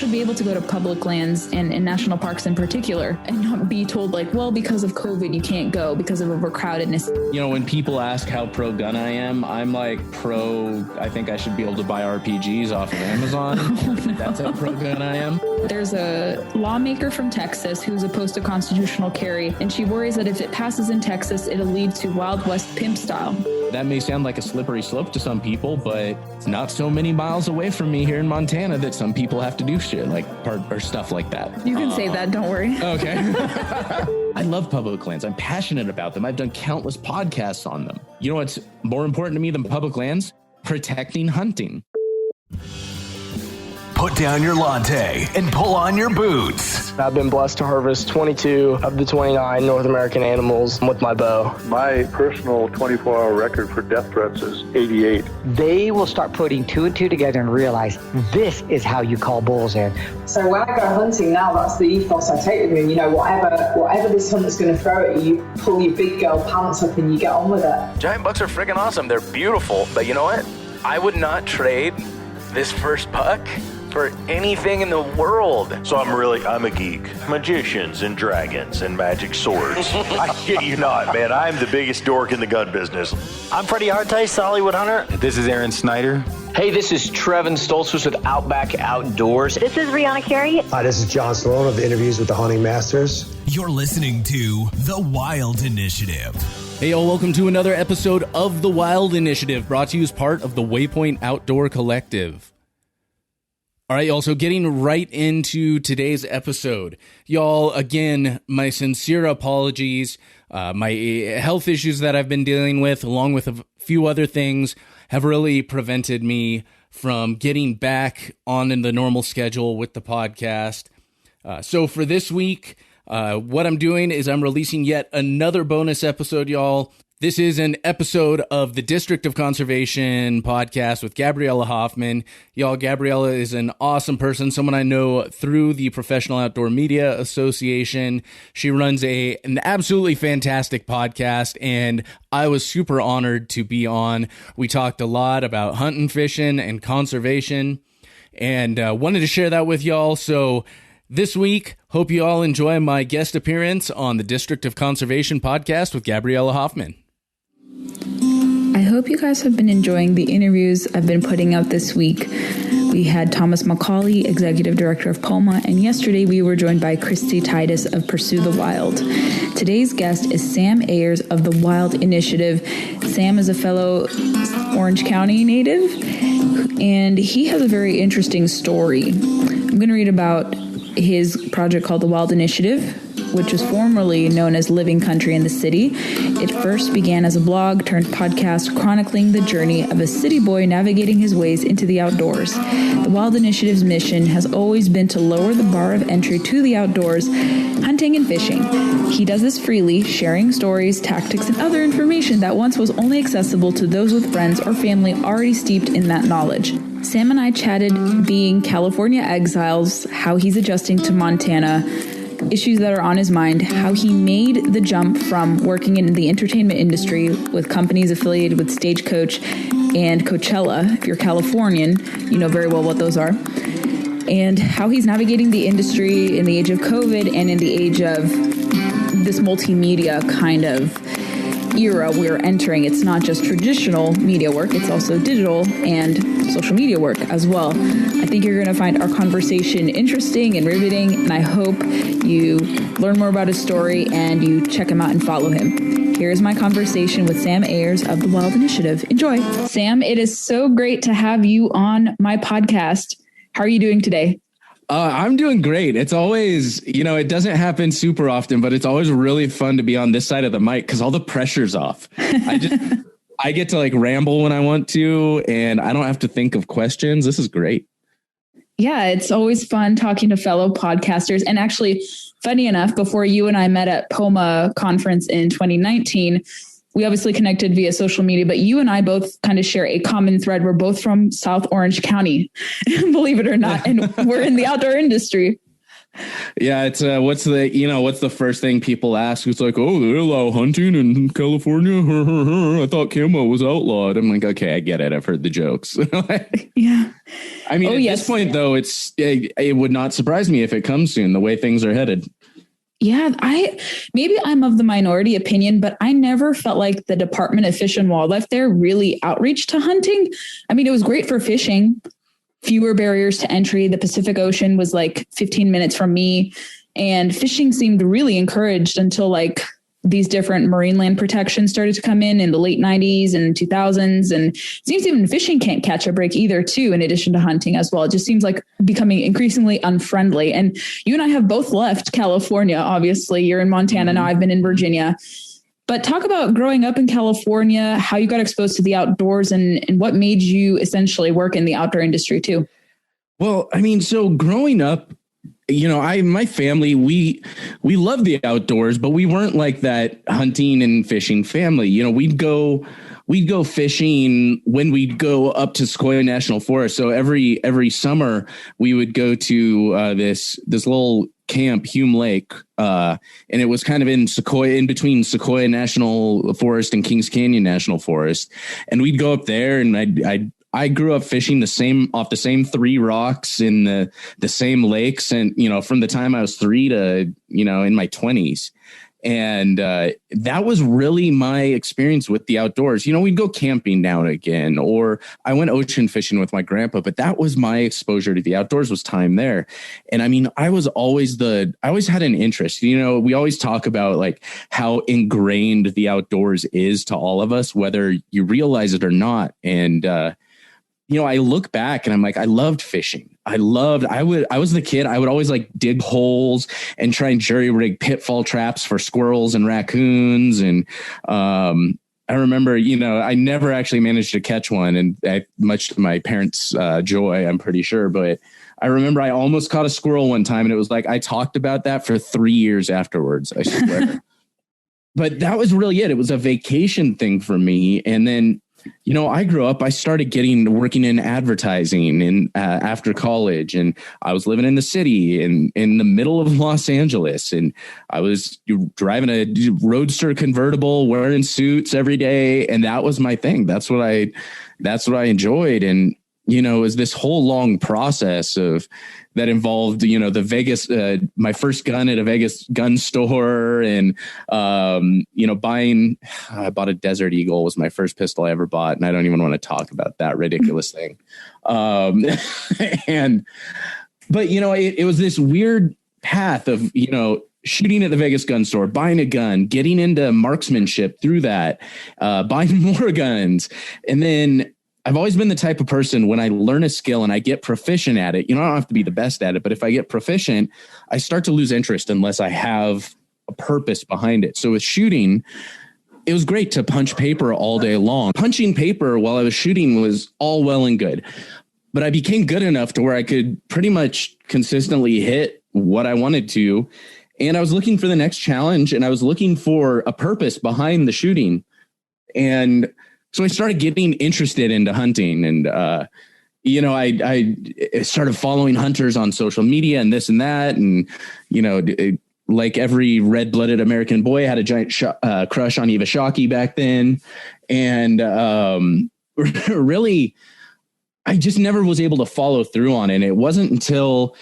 should be able to go to public lands and national parks in particular and not be told like, well, because of COVID, you can't go because of overcrowdedness. You know, when people ask how pro-gun I am, I'm like I think I should be able to buy RPGs off of Amazon. Oh, no. That's how pro-gun I am. There's a lawmaker from Texas who's opposed to constitutional carry, and she worries that if it passes in Texas, it'll lead to Wild West pimp style. That may sound like a slippery slope to some people, but it's not so many miles away from me here in Montana that some people have to do shit like or stuff like that. You can say that, don't worry. Okay. I love public lands. I'm passionate about them. I've done countless podcasts on them. You know what's more important to me than public lands? Protecting hunting. Put down your latte and pull on your boots. I've been blessed to harvest 22 of the 29 North American animals with my bow. My personal 24-hour record for death threats is 88. They will start putting two and two together and realize this is how you call bulls in. So when I go hunting now, that's the ethos I take with me. You know, whatever this hunter's going to throw at you, you pull your big girl pants up and you get on with it. Giant bucks are freaking awesome. They're beautiful. But you know what? I would not trade this first buck for anything in the world. So I'm a geek. Magicians and dragons and magic swords. I kid you not, man. I'm the biggest dork in the gun business. I'm Freddie Hartice, Hollywood Hunter. This is Aaron Snyder. Hey, this is Trevin Stoltzfus with Outback Outdoors. This is Rihanna Carey. Hi, this is John Stallone of the Interviews with the Hunting Masters. You're listening to The Wild Initiative. Hey, y'all, welcome to another episode of The Wild Initiative, brought to you as part of the Waypoint Outdoor Collective. All right, y'all, so getting right into today's episode. Y'all, again, my sincere apologies. My health issues that I've been dealing with, along with a few other things, have really prevented me from getting back on in the normal schedule with the podcast. So for this week, what I'm doing is I'm releasing yet another bonus episode, y'all. This is an episode of the District of Conservation podcast with Gabriella Hoffman. Y'all, Gabriella is an awesome person, someone I know through the Professional Outdoor Media Association. She runs an absolutely fantastic podcast, and I was super honored to be on. We talked a lot about hunting, fishing, and conservation, and wanted to share that with y'all. So this week, hope you all enjoy my guest appearance on the District of Conservation podcast with Gabriella Hoffman. I hope you guys have been enjoying the interviews I've been putting out this week. We had Thomas McCauley, Executive Director of POMA, and yesterday we were joined by Christy Titus of Pursue the Wild. Today's guest is Sam Ayres of the Wild Initiative. Sam is a fellow Orange County native, and he has a very interesting story. I'm going to read about his project called the Wild Initiative, which was formerly known as Living Country in the City. It first began as a blog turned podcast chronicling the journey of a city boy navigating his ways into the outdoors. The Wild Initiative's mission has always been to lower the bar of entry to the outdoors, hunting and fishing. He does this freely, sharing stories, tactics, and other information that once was only accessible to those with friends or family already steeped in that knowledge. Sam and I chatted being California exiles, how he's adjusting to Montana, issues that are on his mind, how he made the jump from working in the entertainment industry with companies affiliated with Stagecoach and Coachella. If you're Californian, you know very well what those are. And how he's navigating the industry in the age of COVID and in the age of this multimedia kind of era we're entering. It's not just traditional media work, it's also digital and social media work as well. I think you're going to find our conversation interesting and riveting, and I hope you learn more about his story and you check him out and follow him. Here's my conversation with Sam Ayres of the Wild Initiative. Enjoy. Sam, it is so great to have you on my podcast. How are you doing today? I'm doing great. It's always, it doesn't happen super often, but it's always really fun to be on this side of the mic because all the pressure's off. I get to like ramble when I want to, and I don't have to think of questions. This is great. Yeah, it's always fun talking to fellow podcasters. And actually, funny enough, before you and I met at POMA conference in 2019, we obviously connected via social media, but you and I both kind of share a common thread. We're both from South Orange County, believe it or not, and we're in the outdoor industry. Yeah, it's what's the first thing people ask? It's like, oh, they allow hunting in California. I thought camo was outlawed. I'm like, okay, I get it. I've heard the jokes. Yeah. I mean, at this point, though, it would not surprise me if it comes soon, the way things are headed. Yeah, maybe I'm of the minority opinion, but I never felt like the Department of Fish and Wildlife there really outreached to hunting. I mean, it was great for fishing, fewer barriers to entry. The Pacific Ocean was like 15 minutes from me, and fishing seemed really encouraged until like these different marine land protections started to come in the late 90s and 2000s. And it seems even fishing can't catch a break either, too, in addition to hunting as well. It just seems like becoming increasingly unfriendly. And you and I have both left California. Obviously, you're in Montana now. I've been in Virginia. But talk about growing up in California, how you got exposed to the outdoors and what made you essentially work in the outdoor industry, too. Well, I mean, so growing up, my family, we love the outdoors, but we weren't like that hunting and fishing family. We'd go fishing when we'd go up to Sequoia National Forest. So every summer we would go to this little camp, Hume Lake, and it was kind of in between Sequoia National Forest and Kings Canyon National Forest, and we'd go up there, and I grew up fishing off the same 3 rocks in the same lakes. And, from the time I was 3 to, in my 20s. And that was really my experience with the outdoors. We'd go camping now and again, or I went ocean fishing with my grandpa, but that was my exposure to the outdoors, was time there. And I mean, I always had an interest. We always talk about like how ingrained the outdoors is to all of us, whether you realize it or not. And, I look back and I'm like, I loved fishing. I was the kid. I would always like dig holes and try and jury rig pitfall traps for squirrels and raccoons. And, I remember, I never actually managed to catch one, and much to my parents' joy, I'm pretty sure. But I remember I almost caught a squirrel one time, and it was like, I talked about that for 3 years afterwards, I swear. But that was really it. It was a vacation thing for me. And then, I grew up, I started working in advertising after college, and I was living in the city and in the middle of Los Angeles, and I was driving a Roadster convertible, wearing suits every day. And that was my thing. That's what I enjoyed. And, it was this whole long process that involved, the Vegas, my first gun at a Vegas gun store, and, I bought a Desert Eagle, was my first pistol I ever bought. And I don't even want to talk about that ridiculous thing. But it was this weird path of, shooting at the Vegas gun store, buying a gun, getting into marksmanship through that, buying more guns. And then I've always been the type of person, when I learn a skill and I get proficient at it, I don't have to be the best at it, but if I get proficient, I start to lose interest unless I have a purpose behind it. So with shooting, it was great to punch paper all day long. Punching paper while I was shooting was all well and good, but I became good enough to where I could pretty much consistently hit what I wanted to. And I was looking for the next challenge, and I was looking for a purpose behind the shooting. And so I started getting interested into hunting, and, I started following hunters on social media and this and that. And, like every red-blooded American boy, I had a giant crush on Eva Shockey back then. And really, I just never was able to follow through on it. And it wasn't until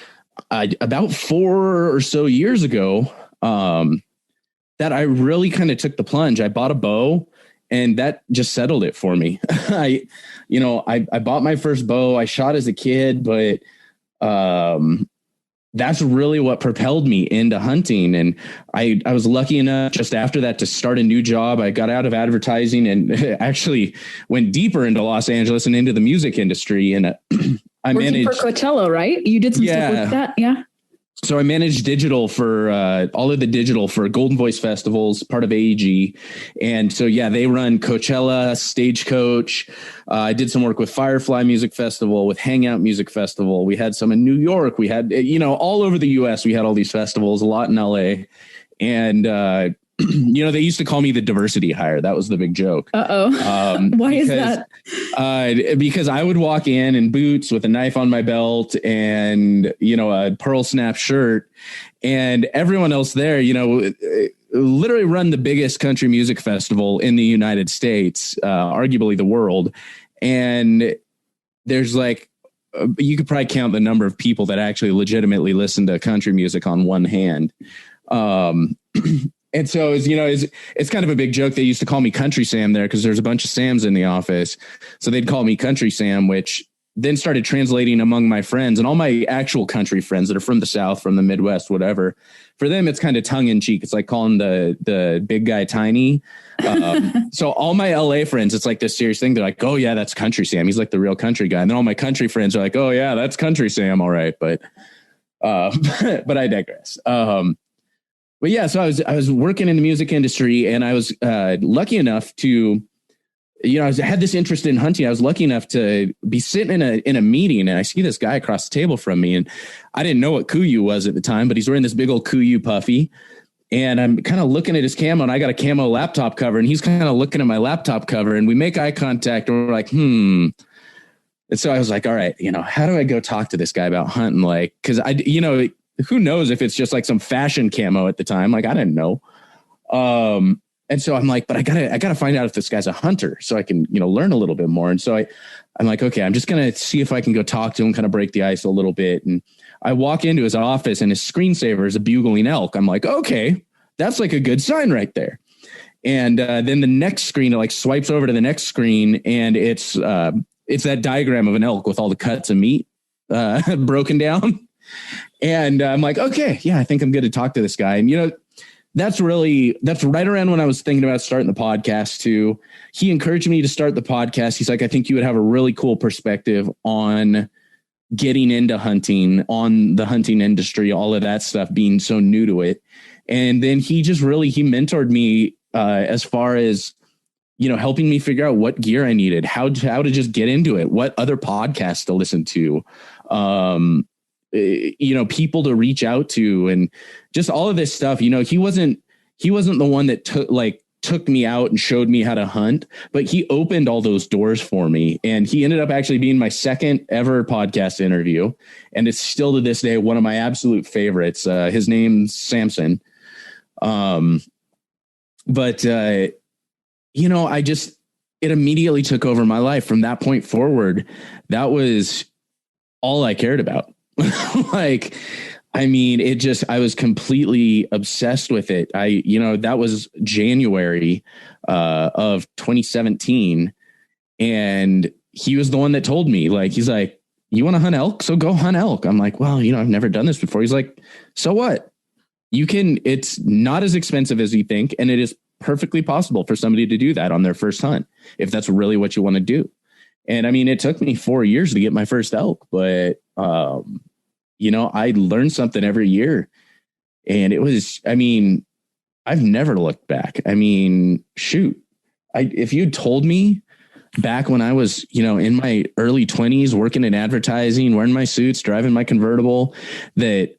about 4 or so years ago that I really kind of took the plunge. I bought a bow, and that just settled it for me. I bought my first bow. I shot as a kid, but that's really what propelled me into hunting. And I was lucky enough just after that to start a new job. I got out of advertising and actually went deeper into Los Angeles and into the music industry. And I managed for Coachella, right? You did some stuff with that. Yeah. So I managed digital for all of the digital for Golden Voice Festivals, part of AEG. And so, they run Coachella, Stagecoach. I did some work with Firefly Music Festival, with Hangout Music Festival. We had some in New York. We had, all over the U.S. We had all these festivals, a lot in L.A. And, they used to call me the diversity hire. That was the big joke. Why is that? Because I would walk in boots with a knife on my belt and, a pearl snap shirt, and everyone else there, literally run the biggest country music festival in the United States, arguably the world. And there's like you could probably count the number of people that actually legitimately listen to country music on one hand. And so it's kind of a big joke. They used to call me Country Sam there because there's a bunch of Sams in the office. So they'd call me Country Sam, which then started translating among my friends and all my actual country friends that are from the South, from the Midwest, whatever. For them, it's kind of tongue in cheek. It's like calling the big guy Tiny. So all my LA friends, it's like this serious thing. They're like, oh yeah, that's Country Sam. He's like the real country guy. And then all my country friends are like, oh yeah, that's Country Sam. All right. But I digress. But yeah, so I was working in the music industry, and I was lucky enough to, I had this interest in hunting. I was lucky enough to be sitting in a meeting, and I see this guy across the table from me, and I didn't know what Kuyu was at the time, but he's wearing this big old Kuyu puffy, and I'm kind of looking at his camo, and I got a camo laptop cover, and he's kind of looking at my laptop cover, and we make eye contact, and we're like, And so I was like, all right, how do I go talk to this guy about hunting? Like, because who knows if it's just like some fashion camo at the time? Like, I didn't know. And so I'm like, but I gotta find out if this guy's a hunter so I can, learn a little bit more. And so I'm like, okay, I'm just going to see if I can go talk to him, kind of break the ice a little bit. And I walk into his office, and his screensaver is a bugling elk. I'm like, okay, that's like a good sign right there. And then the next screen, it like swipes over to the next screen, and it's that diagram of an elk with all the cuts of meat broken down. And I'm like, okay, yeah, I think I'm good to talk to this guy. And, that's right around when I was thinking about starting the podcast too. He encouraged me to start the podcast. He's like, I think you would have a really cool perspective on getting into hunting, on the hunting industry, all of that stuff, being so new to it. And then he mentored me as far as, helping me figure out what gear I needed, how to just get into it, what other podcasts to listen to, people to reach out to, and just all of this stuff. He wasn't the one that took me out and showed me how to hunt, but he opened all those doors for me. And he ended up actually being my second ever podcast interview. And it's still to this day one of my absolute favorites. His name's Samson. It immediately took over my life from that point forward. That was all I cared about. I was completely obsessed with it. That was January of 2017. And he was the one that told me, he's like, you want to hunt elk? So go hunt elk. I'm like, well, I've never done this before. He's like, so what? It's not as expensive as you think. And it is perfectly possible for somebody to do that on their first hunt, if that's really what you want to do. And it took me 4 years to get my first elk, but, I learned something every year, and it was, I've never looked back. If you'd told me back when I was, in my early 20s, working in advertising, wearing my suits, driving my convertible, that,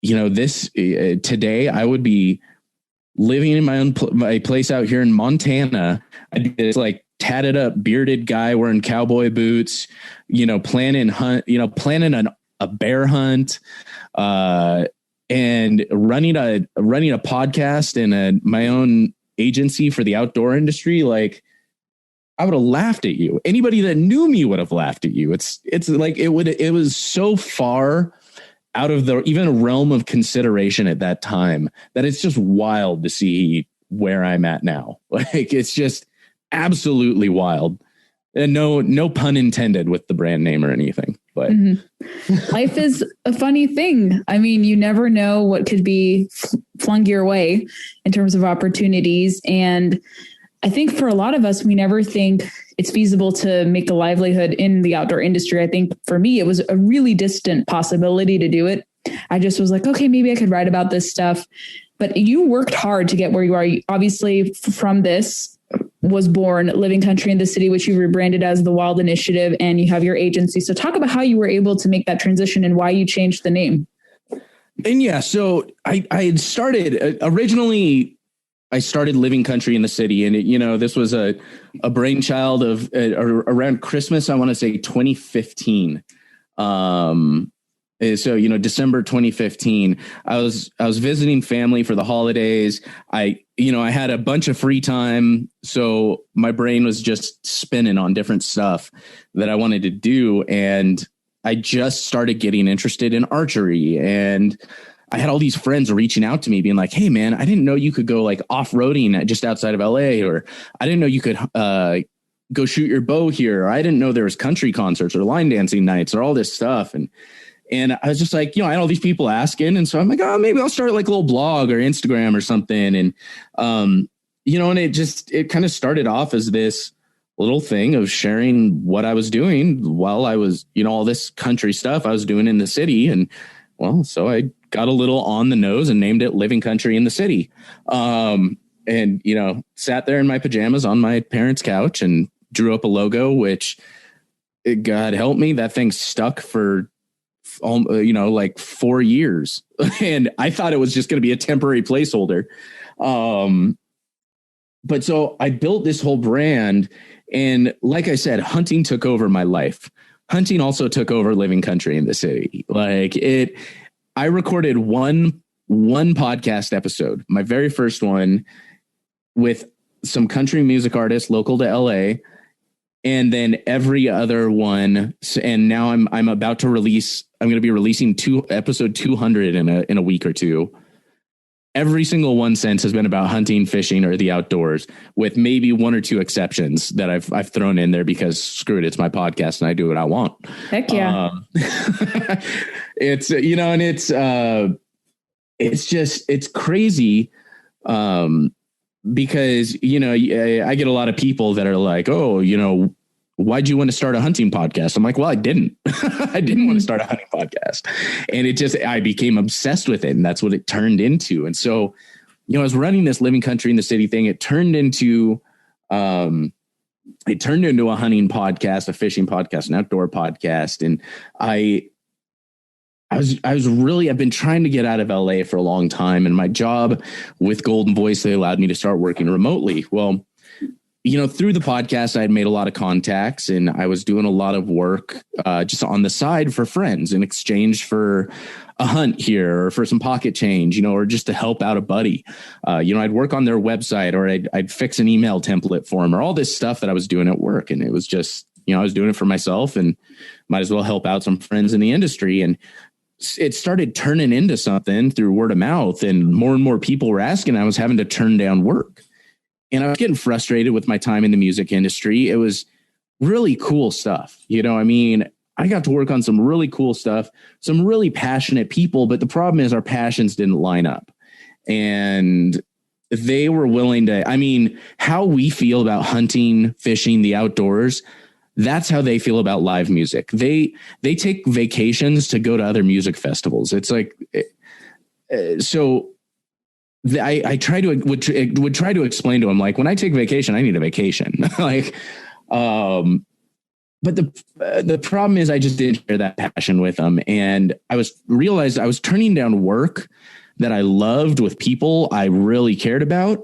today I would be living in my place out here in Montana. I'd be this tatted up, bearded guy wearing cowboy boots, planning a bear hunt, and running a podcast and my own agency for the outdoor industry. I would have laughed at you. Anybody that knew me would have laughed at you. It was so far out of the even realm of consideration at that time that it's just wild to see where I'm at now. It's just absolutely wild. And no pun intended with the brand name or anything, but life is a funny thing. You never know what could be flung your way in terms of opportunities. And I think for a lot of us, we never think it's feasible to make a livelihood in the outdoor industry. I think for me, it was a really distant possibility to do it. I just was like, okay, maybe I could write about this stuff. But you worked hard to get where you are. Obviously, from this was born Living Country in the City, which you rebranded as the Wild Initiative, and you have your agency. So talk about how you were able to make that transition and why you changed the name. And yeah, so I had started originally. I started Living Country in the City, and this was a brainchild of around Christmas. I want to say 2015. So, December 2015, I was visiting family for the holidays. I had a bunch of free time, so my brain was just spinning on different stuff that I wanted to do. And I just started getting interested in archery, and I had all these friends reaching out to me being like, hey man, I didn't know you could go like off-roading just outside of LA, or I didn't know you could go shoot your bow here, or I didn't know there was country concerts or line dancing nights or all this stuff. And I was just like, I had all these people asking. And so I'm like, oh, maybe I'll start like a little blog or Instagram or something. And, and it kind of started off as this little thing of sharing what I was doing while I was, all this country stuff I was doing in the city. And so I got a little on the nose and named it Living Country in the City. And, sat there in my pajamas on my parents' couch and drew up a logo, which, God help me, that thing stuck for, like 4 years. And I thought it was just going to be a temporary placeholder. But so I built this whole brand. And like I said, hunting took over my life. Hunting also took over Living Country in the City. I recorded one podcast episode, my very first one, with some country music artists local to LA, and then every other one. And now I'm about to release. I'm going to be releasing episode 200 in a week or two. Every single one since has been about hunting, fishing, or the outdoors, with maybe one or two exceptions that I've thrown in there because screw it, it's my podcast and I do what I want. Heck yeah. It's and it's crazy. Because, I get a lot of people that are like, oh, why'd you want to start a hunting podcast? I'm like, well, I didn't. I didn't want to start a hunting podcast. And I became obsessed with it. And that's what it turned into. And so, I was running this Living Country in the City thing. It turned into a hunting podcast, a fishing podcast, an outdoor podcast. And I've been trying to get out of LA for a long time, and my job with Golden Voice, they allowed me to start working remotely. Well, through the podcast, I had made a lot of contacts, and I was doing a lot of work just on the side for friends in exchange for a hunt here or for some pocket change, or just to help out a buddy. I'd work on their website, or I'd fix an email template for them, or all this stuff that I was doing at work. And it was just, I was doing it for myself and might as well help out some friends in the industry. And it started turning into something through word of mouth, and more people were asking. I was having to turn down work, and I was getting frustrated with my time in the music industry. It was really cool stuff. I got to work on some really cool stuff, some really passionate people, but the problem is our passions didn't line up, and they were willing to, how we feel about hunting, fishing, the outdoors, that's how they feel about live music. They take vacations to go to other music festivals. It's like, I try to would try to explain to them, like, when I take vacation, I need a vacation. But the problem is I just didn't share that passion with them. And I realized I was turning down work that I loved with people I really cared about,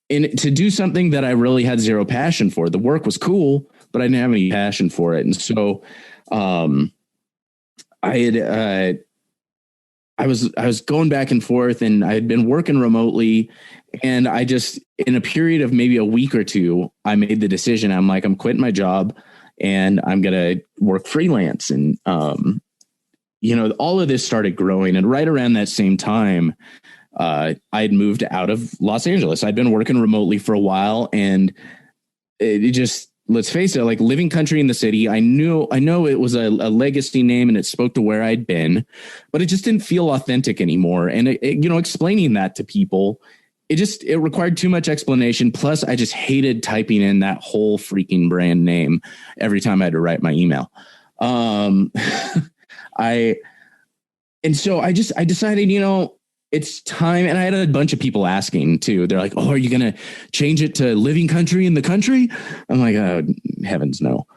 and to do something that I really had zero passion for. The work was cool, but I didn't have any passion for it. And so I was going back and forth, and I had been working remotely, and I just, in a period of maybe a week or two, I made the decision. I'm like, I'm quitting my job and I'm going to work freelance. And, all of this started growing. And right around that same time, I had moved out of Los Angeles. I'd been working remotely for a while, and it just, let's face it, like Living Country in the City, I know it was a legacy name and it spoke to where I'd been, but it just didn't feel authentic anymore. And explaining that to people, it required too much explanation. Plus, I just hated typing in that whole freaking brand name every time I had to write my email. So I decided, it's time. And I had a bunch of people asking too. They're like, oh, are you going to change it to Living Country in the Country? I'm like, oh, heavens no.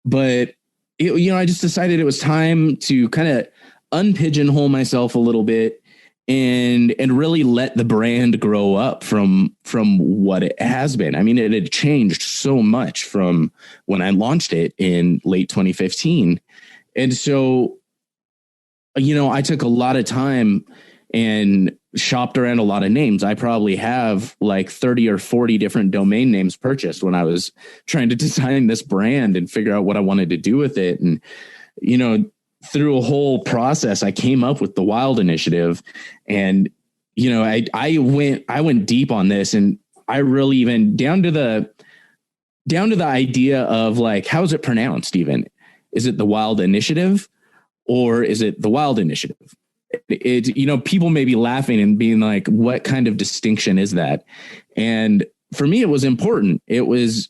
But I just decided it was time to kind of unpigeonhole myself a little bit and really let the brand grow up from what it has been. It had changed so much from when I launched it in late 2015. And so, I took a lot of time and shopped around a lot of names. I probably have like 30 or 40 different domain names purchased when I was trying to design this brand and figure out what I wanted to do with it. And, you know, through a whole process, I came up with the Wild Initiative. And, you know, I went deep on this, and I really even down to the idea of like, how is it pronounced even? Is it the Wild Initiative or is it the Wild Initiative? It, you know, people may be laughing and being like, what kind of distinction is that? And for me, it was important. It was,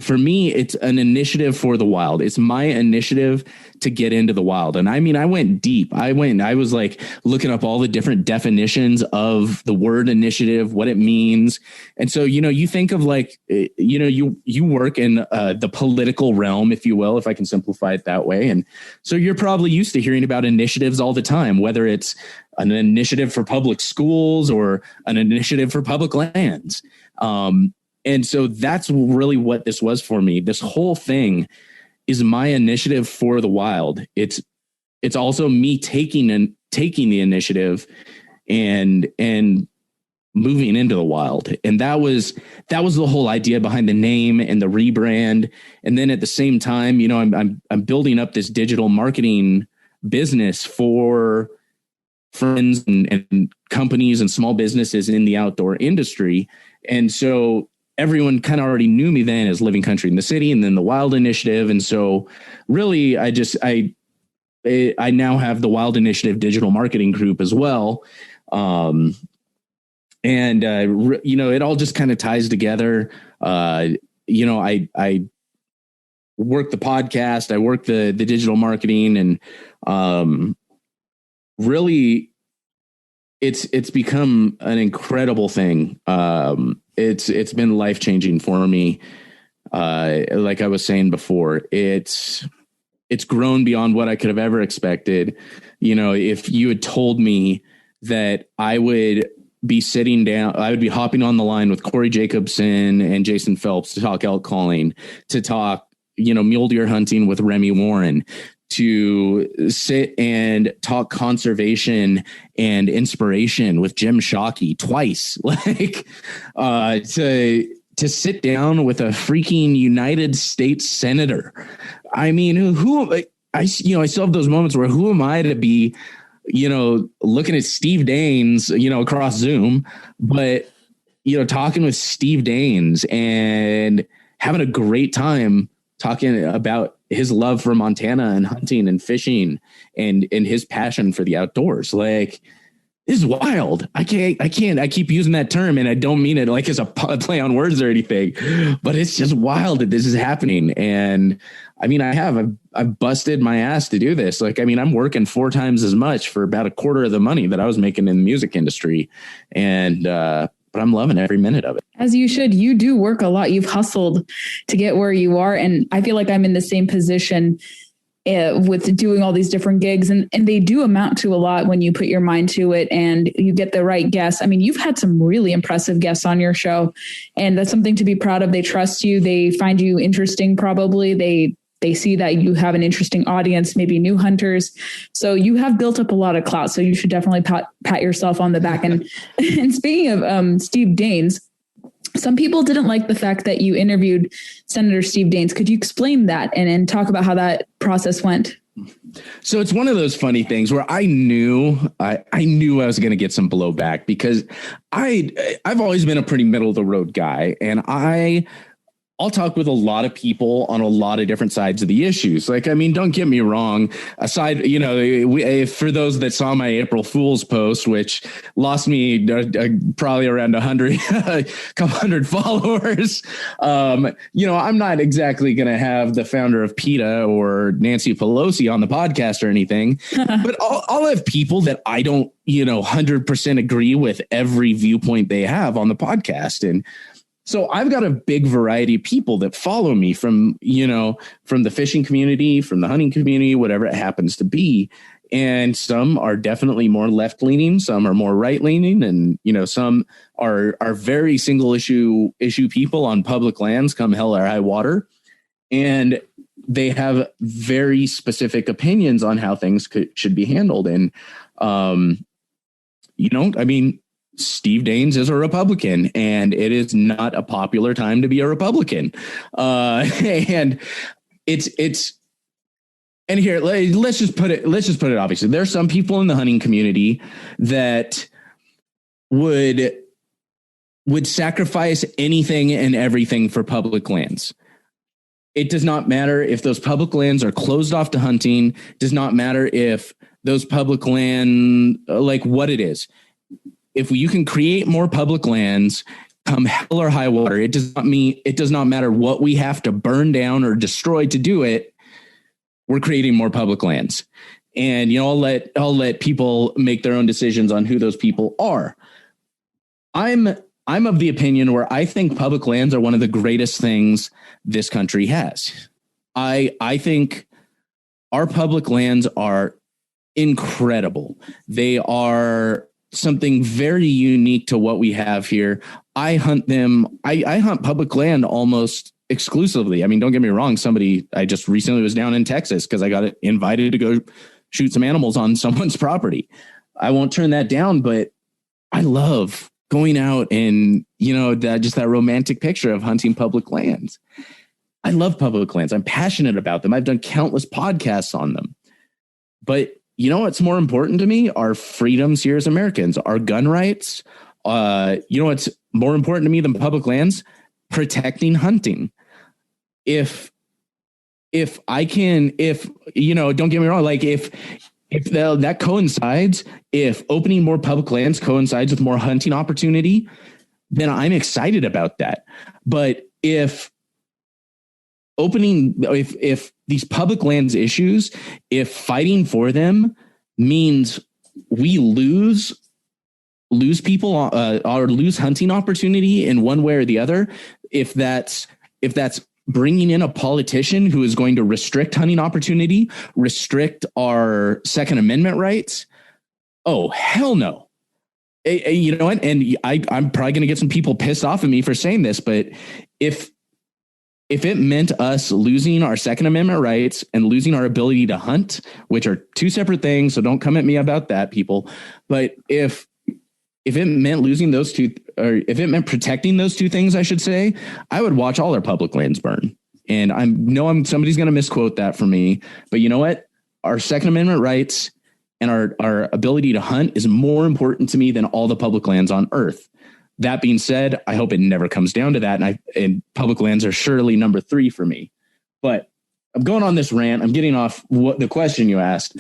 for me, it's an initiative for the wild. It's my initiative to get into the wild. And I mean, I went deep. I was like looking up all the different definitions of the word initiative, what it means. And so, you know, you think of like, you know, you work in the political realm, if you will, if I can simplify it that way. And so you're probably used to hearing about initiatives all the time, whether it's an initiative for public schools or an initiative for public lands. And so that's really what this was for me. This whole thing is my initiative for the wild. It's also me taking the initiative and moving into the wild. And that was the whole idea behind the name and the rebrand. And then at the same time, you know, I'm building up this digital marketing business for friends and companies and small businesses in the outdoor industry. And so everyone kind of already knew me then as Living Country in the City, and then the Wild Initiative. And so really I now have the Wild Initiative digital marketing group as well. You know, it all just kind of ties together. You know, I work the podcast, I work the digital marketing, and really it's become an incredible thing. It's been life-changing for me. Like I was saying before, it's grown beyond what I could have ever expected. You know, if you had told me that I would be sitting down, I would be hopping on the line with Corey Jacobson and Jason Phelps to talk elk calling, to talk, you know, mule deer hunting with Remy Warren, to sit and talk conservation and inspiration with Jim Shockey twice, like, to sit down with a freaking United States senator. I mean, I still have those moments where who am I to be, you know, looking at Steve Daines, you know, across Zoom, but, you know, talking with Steve Daines and having a great time talking about his love for Montana and hunting and fishing and his passion for the outdoors. Like, this is wild. I keep using that term, and I don't mean it like as a play on words or anything, but it's just wild that this is happening. And I mean, I've busted my ass to do this. Like, I mean, I'm working 4 times as much for about a quarter of the money that I was making in the music industry. And, but I'm loving every minute of it. As you should. You do work a lot. You've hustled to get where you are. And I feel like I'm in the same position with doing all these different gigs. And they do amount to a lot when you put your mind to it and you get the right guests. I mean, you've had some really impressive guests on your show, and that's something to be proud of. They trust you. They find you interesting. Probably they see that you have an interesting audience, maybe new hunters. So you have built up a lot of clout. So you should definitely pat yourself on the back. And speaking of Steve Daines, some people didn't like the fact that you interviewed Senator Steve Daines. Could you explain that and talk about how that process went? So it's one of those funny things where I knew I was going to get some blowback, because I've always been a pretty middle of the road guy, and I'll talk with a lot of people on a lot of different sides of the issues. Like, I mean, don't get me wrong. Aside, you know, for those that saw my April Fool's post, which lost me probably around 100, a couple hundred followers. You know, I'm not exactly going to have the founder of PETA or Nancy Pelosi on the podcast or anything, but I'll have people that I don't, you know, 100% agree with every viewpoint they have on the podcast. And so I've got a big variety of people that follow me from the fishing community, from the hunting community, whatever it happens to be. And some are definitely more left leaning. Some are more right leaning. And, you know, some are very single issue people on public lands come hell or high water. And they have very specific opinions on how things should be handled. And, Steve Daines is a Republican, and it is not a popular time to be a Republican. And here, let's just put it obviously. There are some people in the hunting community that would sacrifice anything and everything for public lands. It does not matter if those public lands are closed off to hunting. It does not matter if those public land, like what it is. If you can create more public lands, come hell or high water, it does not matter what we have to burn down or destroy to do it. We're creating more public lands. And, I'll let people make their own decisions on who those people are. I'm of the opinion where I think public lands are one of the greatest things this country has. I think our public lands are incredible. They are something very unique to what we have here. I hunt them. I hunt public land almost exclusively. I mean, don't get me wrong. I just recently was down in Texas because I got invited to go shoot some animals on someone's property. I won't turn that down, but I love going out and, that romantic picture of hunting public lands. I love public lands. I'm passionate about them. I've done countless podcasts on them. But what's more important to me? Our freedoms here as Americans, our gun rights. What's more important to me than public lands? Protecting hunting. Don't get me wrong, like if that coincides, if opening more public lands coincides with more hunting opportunity, then I'm excited about that. But if these public lands issues, if fighting for them means we lose people or lose hunting opportunity in one way or the other, if that's bringing in a politician who is going to restrict hunting opportunity, restrict our Second Amendment rights, oh, hell no. You know what? And I'm probably going to get some people pissed off at me for saying this, but if it meant us losing our Second Amendment rights and losing our ability to hunt, which are two separate things, so don't come at me about that, people. But if it meant losing those two, or if it meant protecting those two things, I should say, I would watch all our public lands burn. And somebody's going to misquote that for me, but you know what? Our Second Amendment rights and our ability to hunt is more important to me than all the public lands on earth. That being said, I hope it never comes down to that. And public lands are surely number 3 for me. But I'm going on this rant. I'm getting off the question you asked.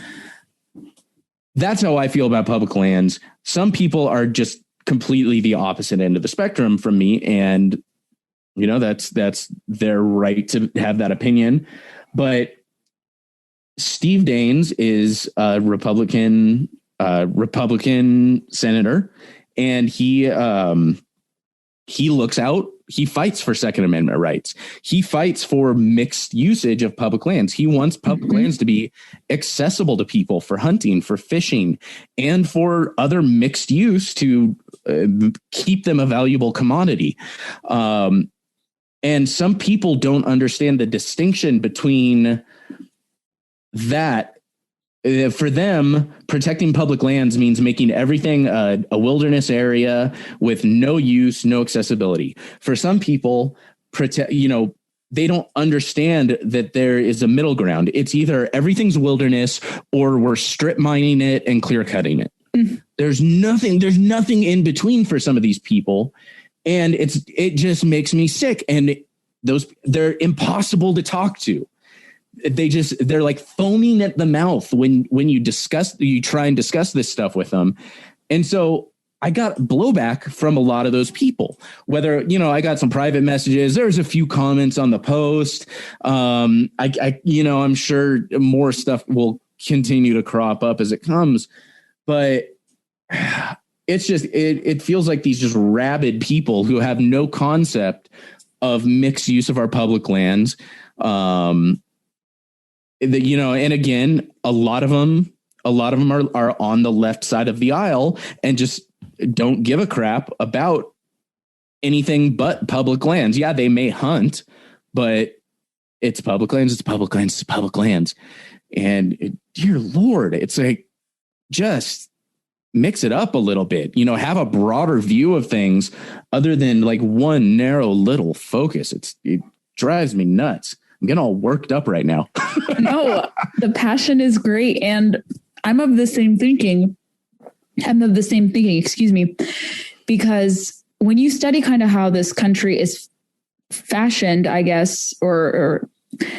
That's how I feel about public lands. Some people are just completely the opposite end of the spectrum from me. And, that's their right to have that opinion. But Steve Daines is a Republican senator. And he looks out. He fights for Second Amendment rights. He fights for mixed usage of public lands. He wants public lands to be accessible to people for hunting, for fishing, and for other mixed use to keep them a valuable commodity. And some people don't understand the distinction between that. For them, protecting public lands means making everything a wilderness area with no use, no accessibility. For some people, they don't understand that there is a middle ground. It's either everything's wilderness or we're strip mining it and clear cutting it. Mm-hmm. There's nothing in between for some of these people. And it just makes me sick. And they're impossible to talk to. They're like foaming at the mouth when you try and discuss this stuff with them. And so I got blowback from a lot of those people, whether, I got some private messages. There's a few comments on the post. I'm sure more stuff will continue to crop up as it comes, but it's just, it feels like these just rabid people who have no concept of mixed use of our public lands. And again, a lot of them are on the left side of the aisle and just don't give a crap about anything but public lands. Yeah, they may hunt, but it's public lands, it's public lands, it's public lands. And dear Lord, it's like, just mix it up a little bit, have a broader view of things other than like one narrow little focus. It drives me nuts. I'm getting all worked up right now. No, the passion is great. And I'm of the same thinking, excuse me, because when you study kind of how this country is fashioned, I guess, or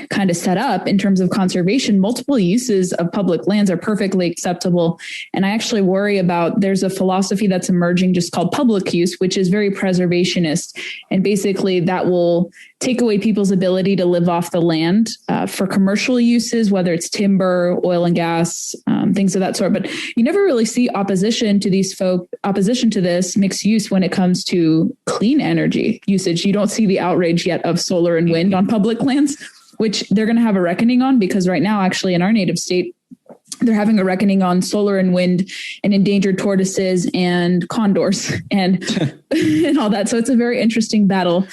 kind of set up in terms of conservation, multiple uses of public lands are perfectly acceptable. And I actually worry about, there's a philosophy that's emerging just called public use, which is very preservationist. And basically that will take away people's ability to live off the land for commercial uses, whether it's timber, oil and gas, things of that sort. But you never really see opposition to this mixed use when it comes to clean energy usage. You don't see the outrage yet of solar and wind on public lands, which they're going to have a reckoning on, because right now, actually, in our native state, they're having a reckoning on solar and wind and endangered tortoises and condors and and all that. So it's a very interesting battle.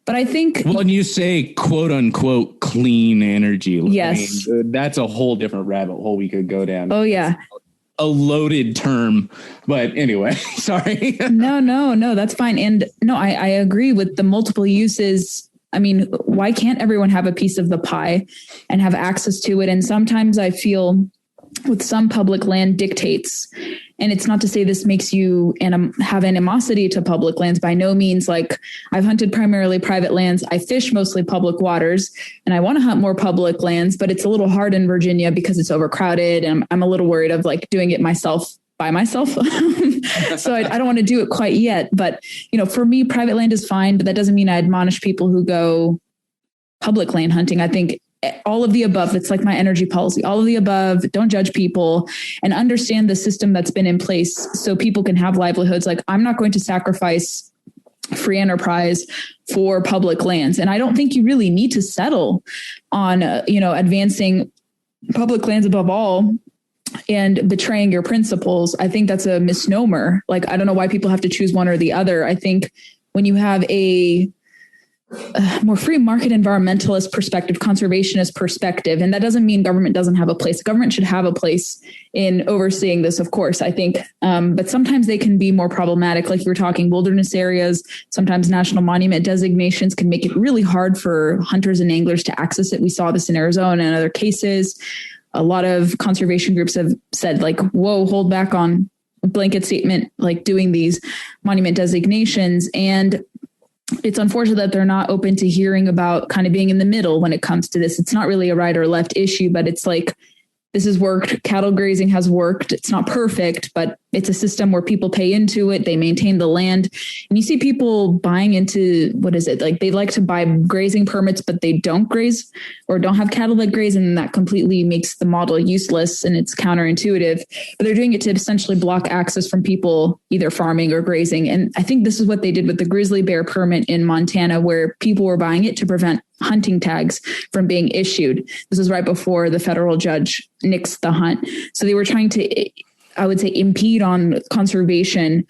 But I think when you say quote unquote clean energy, yes, that's a whole different rabbit hole we could go down. Oh, yeah. A loaded term. But anyway, sorry. No, that's fine. And no, I agree with the multiple uses. I mean, why can't everyone have a piece of the pie and have access to it? And sometimes I feel with some public land dictates, and it's not to say this makes you have animosity to public lands. By no means. Like, I've hunted primarily private lands. I fish mostly public waters, and I want to hunt more public lands, but it's a little hard in Virginia because it's overcrowded. And I'm a little worried of like doing it by myself. So I don't want to do it quite yet. But, for me, private land is fine, but that doesn't mean I admonish people who go public land hunting. I think all of the above, it's like my energy policy, all of the above, don't judge people and understand the system that's been in place so people can have livelihoods. Like, I'm not going to sacrifice free enterprise for public lands. And I don't think you really need to settle on, advancing public lands above all and betraying your principles. I think that's a misnomer. Like, I don't know why people have to choose one or the other. I think when you have a more free market environmentalist perspective, conservationist perspective, and that doesn't mean government doesn't have a place. Government should have a place in overseeing this, of course, I think. But sometimes they can be more problematic. Like you were talking, wilderness areas, sometimes national monument designations can make it really hard for hunters and anglers to access it. We saw this in Arizona and other cases. A lot of conservation groups have said, like, whoa, hold back on a blanket statement, like doing these monument designations. And it's unfortunate that they're not open to hearing about kind of being in the middle when it comes to this. It's not really a right or left issue, but it's like, this has worked. Cattle grazing has worked. It's not perfect, but it's a system where people pay into it. They maintain the land. And you see people buying into, what is it? Like, they like to buy grazing permits, but they don't graze or don't have cattle that graze. And that completely makes the model useless and it's counterintuitive. But they're doing it to essentially block access from people either farming or grazing. And I think this is what they did with the grizzly bear permit in Montana, where people were buying it to prevent hunting tags from being issued. This is right before the federal judge nixed the hunt. So they were trying to, I would say, impede on conservation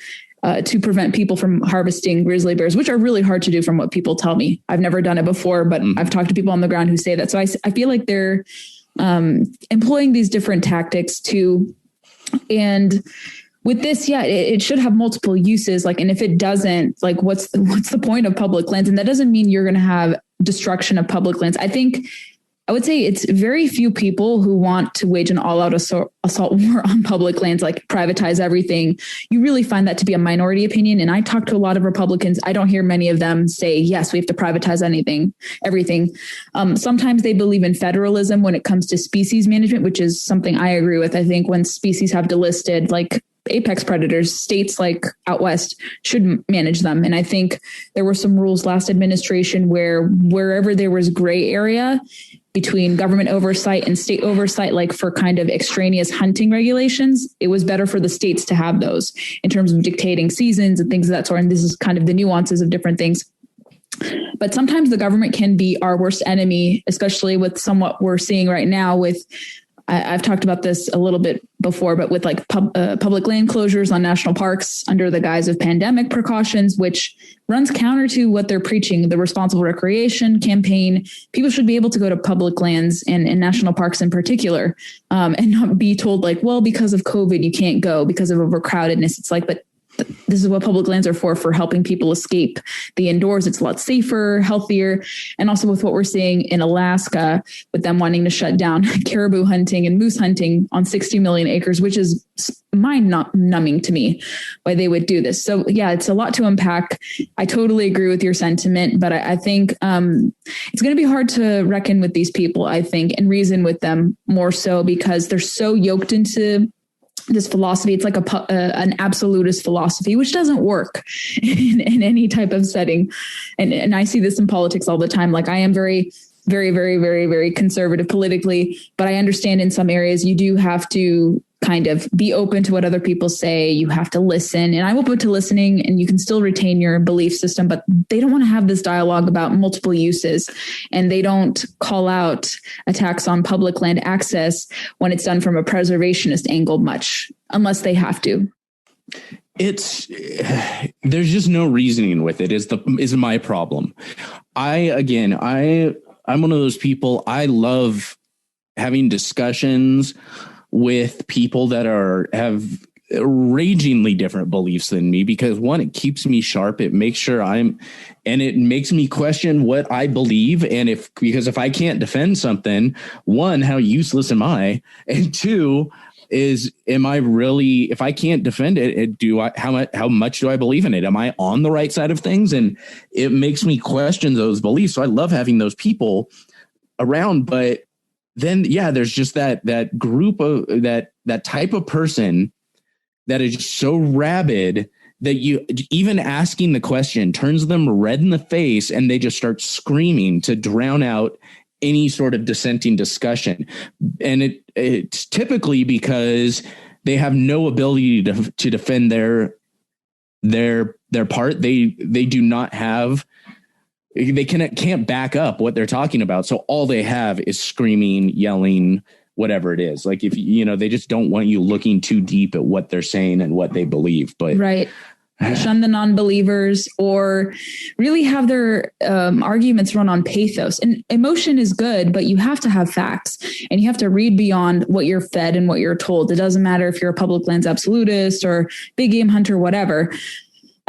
to prevent people from harvesting grizzly bears, which are really hard to do from what people tell me. I've never done it before, but I've talked to people on the ground who say that. So I feel like they're employing these different tactics too. And with this, yeah, it should have multiple uses. Like, and if it doesn't, like, what's the point of public lands? And that doesn't mean you're going to have destruction of public lands. I would say it's very few people who want to wage an all-out assault war on public lands, like privatize everything. You really find that to be a minority opinion. And I talk to a lot of Republicans. I don't hear many of them say, yes, we have to privatize everything. Sometimes they believe in federalism when it comes to species management, which is something I agree with. I think when species have delisted, like apex predators, states like out west should manage them. And I think there were some rules last administration where wherever there was gray area between government oversight and state oversight, like for kind of extraneous hunting regulations, it was better for the states to have those in terms of dictating seasons and things of that sort. And this is kind of the nuances of different things. But sometimes the government can be our worst enemy, especially with somewhat we're seeing right now with I've talked about this a little bit before, but with like public land closures on national parks under the guise of pandemic precautions, which runs counter to what they're preaching, the responsible recreation campaign. People should be able to go to public lands and national parks in particular, and not be told like, well, because of COVID, you can't go because of overcrowdedness. It's like, but this is what public lands are for helping people escape the indoors. It's a lot safer, healthier. And also with what we're seeing in Alaska, with them wanting to shut down caribou hunting and moose hunting on 60 million acres, which is mind numbing to me why they would do this. So yeah, it's a lot to unpack. I totally agree with your sentiment, but I think it's going to be hard to reckon with these people, I think, and reason with them more so because they're so yoked into this philosophy. It's like an absolutist philosophy, which doesn't work in any type of setting. And I see this in politics all the time. Like I am very, very, very, very, very conservative politically, but I understand in some areas you do have to kind of be open to what other people say. You have to listen, and I'm open to listening, and you can still retain your belief system, but they don't want to have this dialogue about multiple uses, and they don't call out attacks on public land access when it's done from a preservationist angle much, unless they have to. There's just no reasoning with it is my problem. I'm one of those people. I love having discussions with people that have ragingly different beliefs than me, because one, it keeps me sharp. It makes sure it makes me question what I believe. And because if I can't defend something, one, how useless am I? And two, if I can't defend it, how much do I believe in it? Am I on the right side of things? And it makes me question those beliefs. So I love having those people around, but then, yeah, there's just that group of that type of person that is just so rabid that you even asking the question turns them red in the face, and they just start screaming to drown out any sort of dissenting discussion. And it's typically because they have no ability to defend their part. They do not have. They can't back up what they're talking about. So all they have is screaming, yelling, whatever it is. Like they just don't want you looking too deep at what they're saying and what they believe. But right. Shun the non-believers, or really have their arguments run on pathos. And emotion is good, but you have to have facts, and you have to read beyond what you're fed and what you're told. It doesn't matter if you're a public lands absolutist or big game hunter, whatever.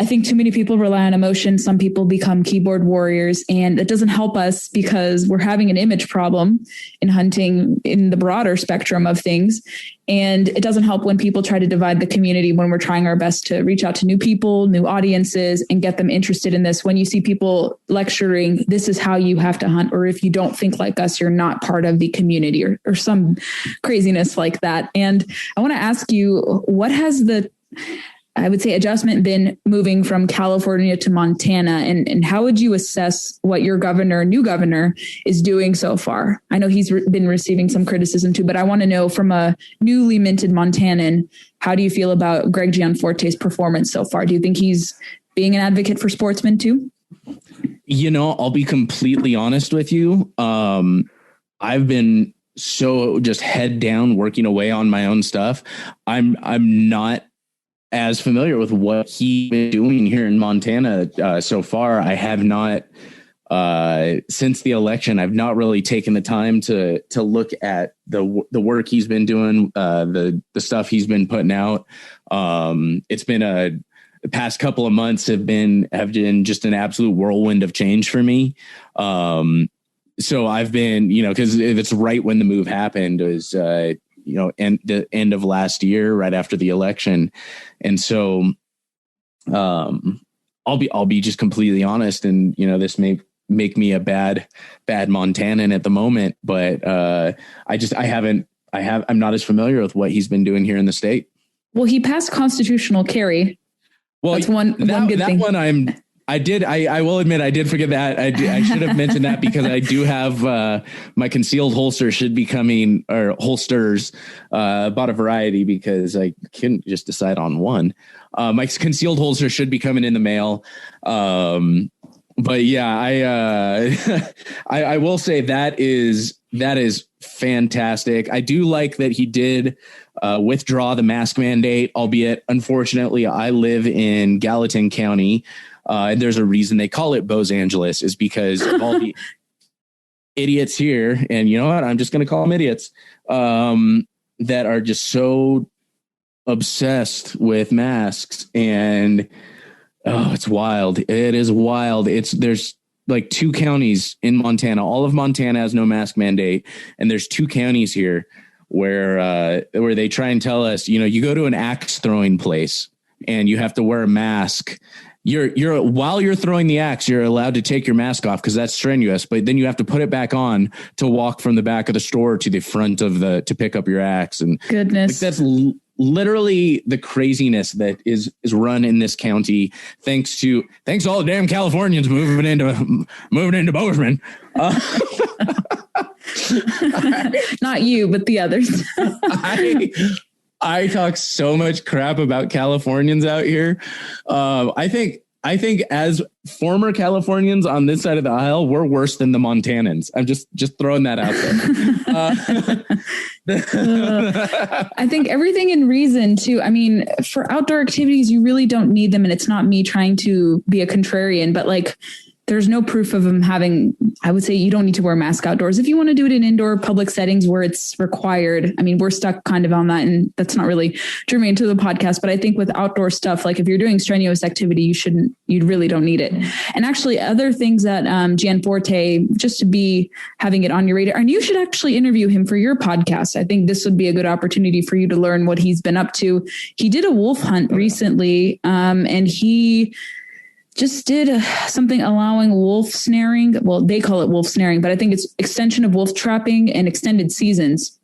I think too many people rely on emotion. Some people become keyboard warriors, and it doesn't help us because we're having an image problem in hunting in the broader spectrum of things. And it doesn't help when people try to divide the community when we're trying our best to reach out to new people, new audiences, and get them interested in this. When you see people lecturing, this is how you have to hunt, or if you don't think like us, you're not part of the community, or some craziness like that. And I want to ask you, what has I would say adjustment been moving from California to Montana, and how would you assess what your new governor is doing so far? I know he's been receiving some criticism too, but I want to know from a newly minted Montanan, how do you feel about Greg Gianforte's performance so far? Do you think he's being an advocate for sportsmen too? I'll be completely honest with you. I've been so just head down working away on my own stuff. I'm not as familiar with what he's been doing here in Montana so far. I have not, since the election, I've not really taken the time to look at the work he's been doing, the stuff he's been putting out. It's been the past couple of months have been just an absolute whirlwind of change for me. So I've been, because it's right when the move happened was, and the end of last year, right after the election. And so, I'll be just completely honest, and, this may make me a bad Montanan at the moment, but, I'm not as familiar with what he's been doing here in the state. Well, he passed constitutional carry. Well, that's one good thing. That one I will admit I did forget that. I should have mentioned that because I do have my concealed holster should be coming, or holsters, bought a variety because I couldn't just decide on one. My concealed holster should be coming in the mail. But yeah, I will say that is fantastic. I do like that he did withdraw the mask mandate, albeit unfortunately I live in Gallatin County. And there's a reason they call it Los Angeles, is because of all the idiots here. And you know what? I'm just going to call them idiots that are just so obsessed with masks. And oh, it's wild. It is wild. There's like 2 counties in Montana. All of Montana has no mask mandate. And there's 2 counties here where they try and tell us, you go to an axe throwing place and you have to wear a mask. You're while you're throwing the axe, you're allowed to take your mask off because that's strenuous, but then you have to put it back on to walk from the back of the store to the front of to pick up your axe. And goodness, that's literally the craziness that is run in this county. Thanks to all the damn Californians moving into Bozeman. Not you, but the others. I talk so much crap about Californians out here. I think as former Californians on this side of the aisle, we're worse than the Montanans. I'm just throwing that out there. I think everything in reason too. I mean, for outdoor activities, you really don't need them. And it's not me trying to be a contrarian, but like, there's no proof of them having, I would say you don't need to wear a mask outdoors. If you want to do it in indoor public settings where it's required, I mean, we're stuck kind of on that, and that's not really germane to the podcast. But I think with outdoor stuff, like if you're doing strenuous activity, you really don't need it. And actually other things that Gianforte, just to be having it on your radar, and you should actually interview him for your podcast. I think this would be a good opportunity for you to learn what he's been up to. He did a wolf hunt recently, and he just did something allowing wolf snaring. Well, they call it wolf snaring, but I think it's extension of wolf trapping and extended seasons.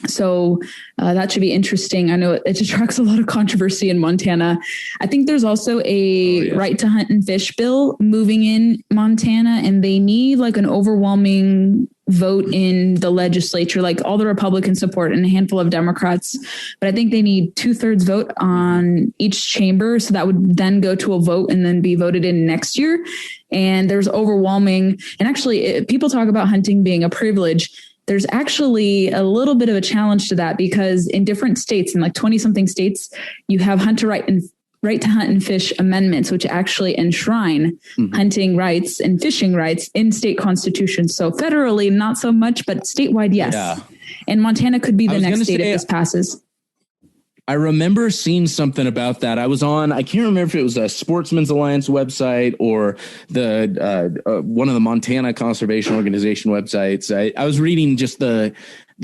So that should be interesting. I know it attracts a lot of controversy in Montana. I think there's also a right to hunt and fish bill moving in Montana, and they need like an overwhelming vote in the legislature, like all the Republicans support and a handful of Democrats. But I think they need 2/3 vote on each chamber. So that would then go to a vote and then be voted in next year. And there's overwhelming, and actually people talk about hunting being a privilege. There's actually a little bit of a challenge to that, because in different states, in like 20 something states, you have right to hunt and fish amendments, which actually enshrine hunting rights and fishing rights in state constitutions. So federally, not so much, but statewide, yes. Yeah. And Montana could be the next state if this passes. I remember seeing something about that. I can't remember if it was a Sportsman's Alliance website or the one of the Montana Conservation Organization websites. I was reading just the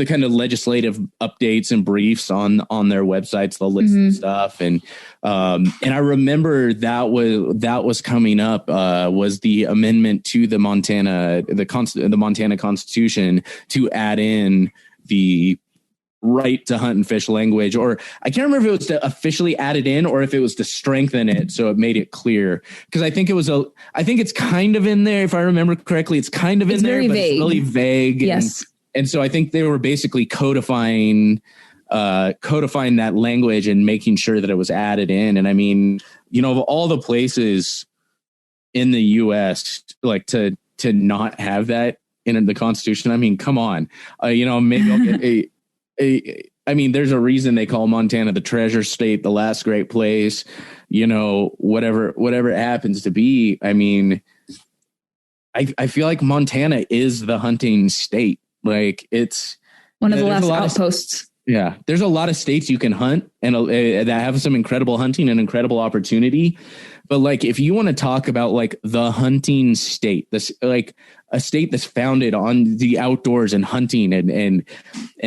kind of legislative updates and briefs on their websites, the list and stuff. And I remember that was coming up, was the amendment to the Montana Constitution to add in the right to hunt and fish language, or I can't remember if it was to officially add it in or if it was to strengthen it so it made it clear. Because I think it's kind of in there, if I remember correctly. It's kind of in there, but it's really vague. Yes. And so I think they were basically codifying that language and making sure that it was added in. And I mean, of all the places in the U.S., like to not have that in the Constitution, I mean, come on, maybe I'll get I mean, there's a reason they call Montana the treasure state, the last great place, whatever it happens to be. I mean, I feel like Montana is the hunting state. Like, it's one of the last outposts. Yeah, there's a lot of states you can hunt and that have some incredible hunting and incredible opportunity. But like, if you want to talk about like the hunting state, this like a state that's founded on the outdoors and hunting and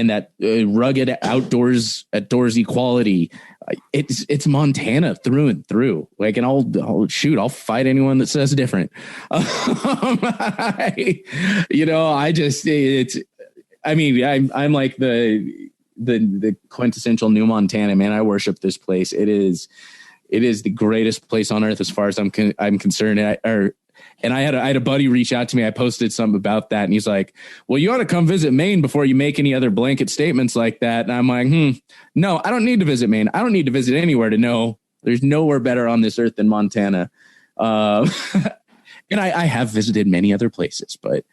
that rugged outdoors equality, it's Montana through and through. Like, and I'll fight anyone that says different. I'm like the quintessential new Montana, man. I worship this place. It is the greatest place on earth as far as I'm concerned. And I had a buddy reach out to me. I posted something about that, and he's like, "Well, you ought to come visit Maine before you make any other blanket statements like that." And I'm like, no, I don't need to visit Maine. I don't need to visit anywhere to know there's nowhere better on this earth than Montana. And I have visited many other places, but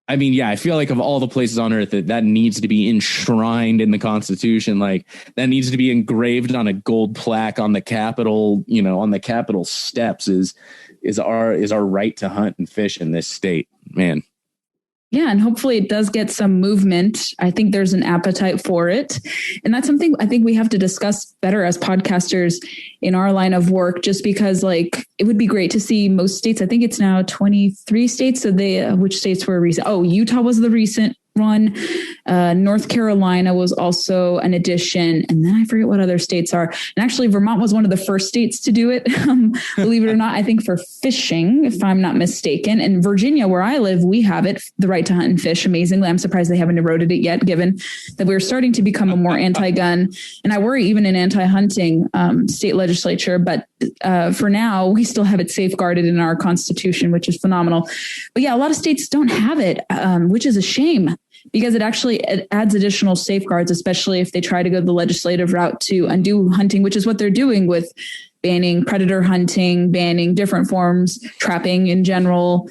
I mean, yeah, I feel like of all the places on earth that needs to be enshrined in the Constitution, like that needs to be engraved on a gold plaque on the Capitol, on the Capitol steps is our right to hunt and fish in this state, man. Yeah, and hopefully it does get some movement. I think there's an appetite for it. And that's something I think we have to discuss better as podcasters in our line of work, just because like it would be great to see most states. I think it's now 23 states. So which states were recent? Oh, Utah was the recent one. North Carolina was also an addition. And then I forget what other states are. And actually, Vermont was one of the first states to do it. Believe it or not, I think for fishing, if I'm not mistaken. And Virginia, where I live, we have it, the right to hunt and fish. Amazingly, I'm surprised they haven't eroded it yet, given that we're starting to become a more anti-gun. And I worry even an anti-hunting state legislature. But for now, we still have it safeguarded in our Constitution, which is phenomenal. But yeah, a lot of states don't have it, which is a shame, because it adds additional safeguards, especially if they try to go the legislative route to undo hunting, which is what they're doing with banning predator hunting, banning different forms, trapping in general.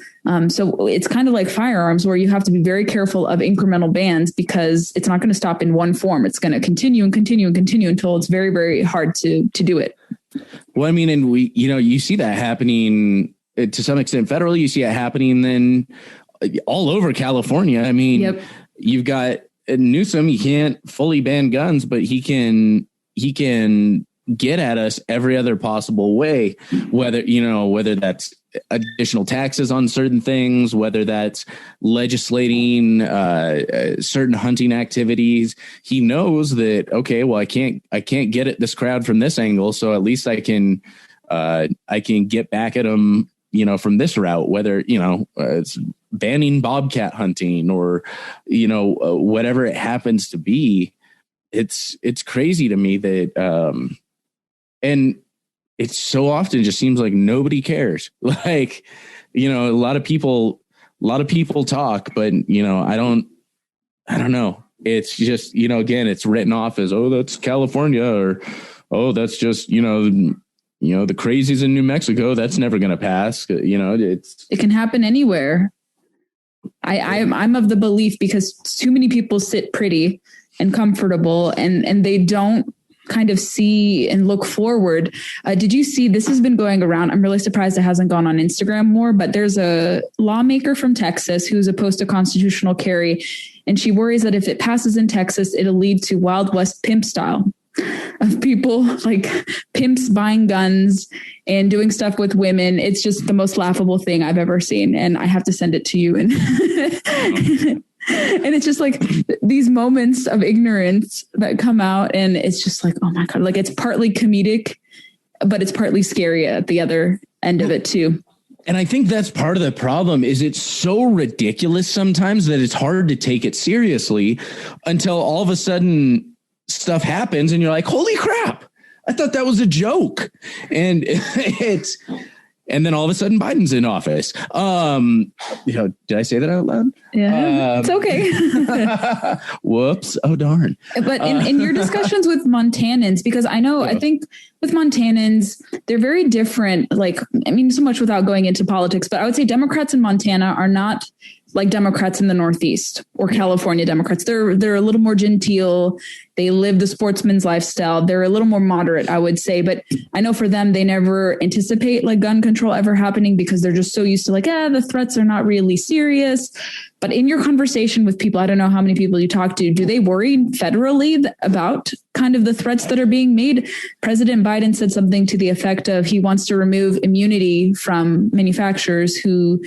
So it's kind of like firearms, where you have to be very careful of incremental bans, because it's not going to stop in one form. It's going to continue and continue and continue until it's very, very hard to do it. Well, I mean, and you see that happening to some extent federally. You see it happening then all over California. I mean, yep. You've got Newsom. He can't fully ban guns, but he can get at us every other possible way, whether that's additional taxes on certain things, whether that's legislating certain hunting activities. He knows that, okay, well, I can't get at this crowd from this angle, so at least I can get back at them, from this route, whether, it's banning bobcat hunting or, whatever it happens to be. It's crazy to me that, and it so often just seems like nobody cares. Like, a lot of people talk, but, I don't know. It's just, again, it's written off as, oh, that's California, or, oh, that's just, the crazies in New Mexico. That's never going to pass. It can happen anywhere. I'm of the belief, because too many people sit pretty and comfortable and they don't kind of see and look forward. Did you see, this has been going around. I'm really surprised it hasn't gone on Instagram more, but there's a lawmaker from Texas who's opposed to constitutional carry. And she worries that if it passes in Texas, it'll lead to Wild West pimp style of people, like pimps buying guns and doing stuff with women. It's just the most laughable thing I've ever seen. And I have to send it to you. And and it's just like these moments of ignorance that come out, and it's just like, oh my God, like it's partly comedic, but it's partly scary at the other end of it too. And I think that's part of the problem, is it's so ridiculous sometimes that it's hard to take it seriously until all of a sudden stuff happens and you're like, holy crap, I thought that was a joke. And and then all of a sudden Biden's in office. Did I say that out loud? Yeah, it's okay. Whoops. Oh, darn. But in your discussions with Montanans, because I think with Montanans, they're very different. Like, I mean, so much without going into politics, but I would say Democrats in Montana are not like Democrats in the Northeast or California Democrats. They're a little more genteel. They live the sportsman's lifestyle. They're a little more moderate, I would say. But I know for them, they never anticipate like gun control ever happening, because they're just so used to like, the threats are not really serious. But in your conversation with people, I don't know how many people you talk to, do they worry federally about kind of the threats that are being made? President Biden said something to the effect of he wants to remove immunity from manufacturers who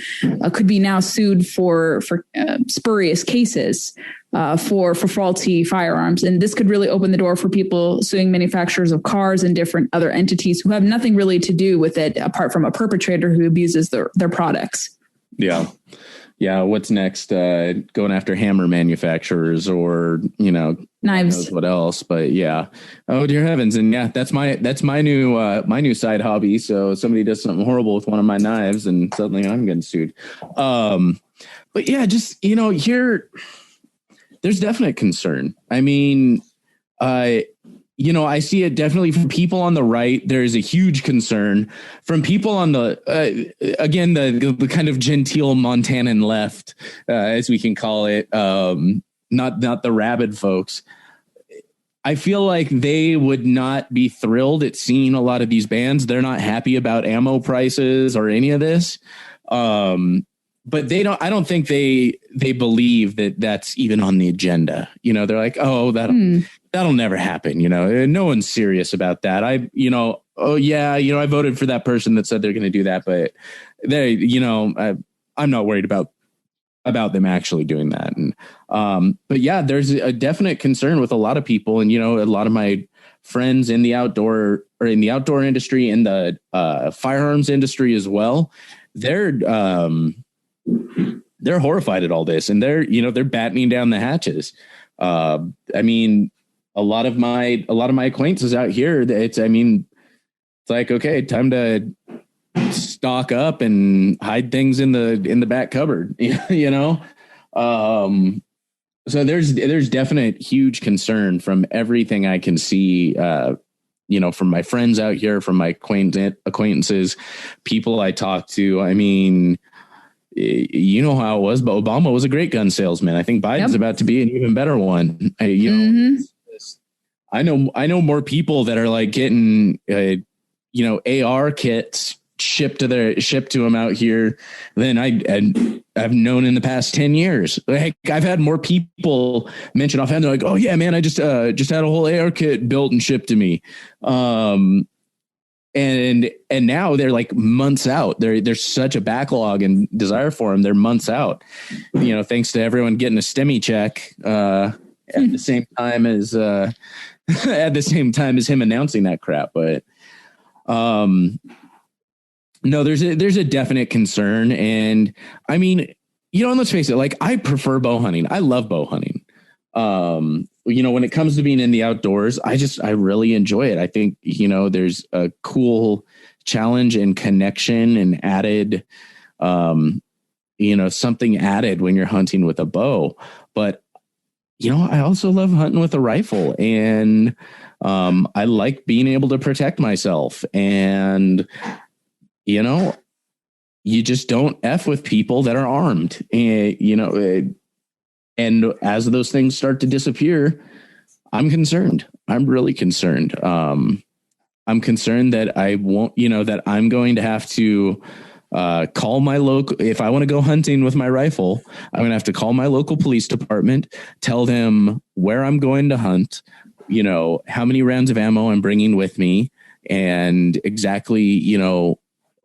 could be now sued for spurious cases for faulty firearms. And this could really open the door for people suing manufacturers of cars and different other entities who have nothing really to do with it, apart from a perpetrator who abuses their products. Yeah. Yeah. What's next? Going after hammer manufacturers or, knives, what else? But yeah. Oh, dear heavens. And yeah, that's my new side hobby. So somebody does something horrible with one of my knives and suddenly I'm getting sued. But yeah, just, here, there's definite concern. I mean, I see it definitely from people on the right. There is a huge concern from people on the, again, the kind of genteel Montanan left, as we can call it, not the rabid folks. I feel like they would not be thrilled at seeing a lot of these bans. They're not happy about ammo prices or any of this. But I don't think they believe that that's even on the agenda. They're like, oh, that'll never happen. No one's serious about that. I voted for that person that said they're going to do that, but I'm not worried about them actually doing that. And, but yeah, there's a definite concern with a lot of people. And, a lot of my friends in the outdoor industry, in the firearms industry as well, they're horrified at all this, and they're battening down the hatches. I mean, a lot of my acquaintances out here, it's like, okay, time to stock up and hide things in the back cupboard, so there's definite huge concern from everything I can see, from my friends out here, from my acquaintances, people I talk to. I mean, you know how it was, but Obama was a great gun salesman. I think Biden's about to be an even better one. I know more people that are like getting, AR kits shipped to them out here than I've known in the past 10 years. Like, I've had more people mention offhand. They're like, oh yeah, man, I just had a whole AR kit built and shipped to me. And now they're like months out. There's such a backlog and desire for them. They're months out, thanks to everyone getting a STEMI check at the same time as him announcing that crap. But no, there's a definite concern. And I mean, let's face it, like, I prefer bow hunting. I love bow hunting. When it comes to being in the outdoors, I really enjoy it. I think, there's a cool challenge and connection and added, something added when you're hunting with a bow. But, I also love hunting with a rifle, and I like being able to protect myself. And, you just don't F with people that are armed, and, and as those things start to disappear, I'm concerned. I'm really concerned. I'm concerned that I won't, that I'm going to have to call my local, if I want to go hunting with my rifle, I'm going to have to call my local police department, tell them where I'm going to hunt, how many rounds of ammo I'm bringing with me, and exactly,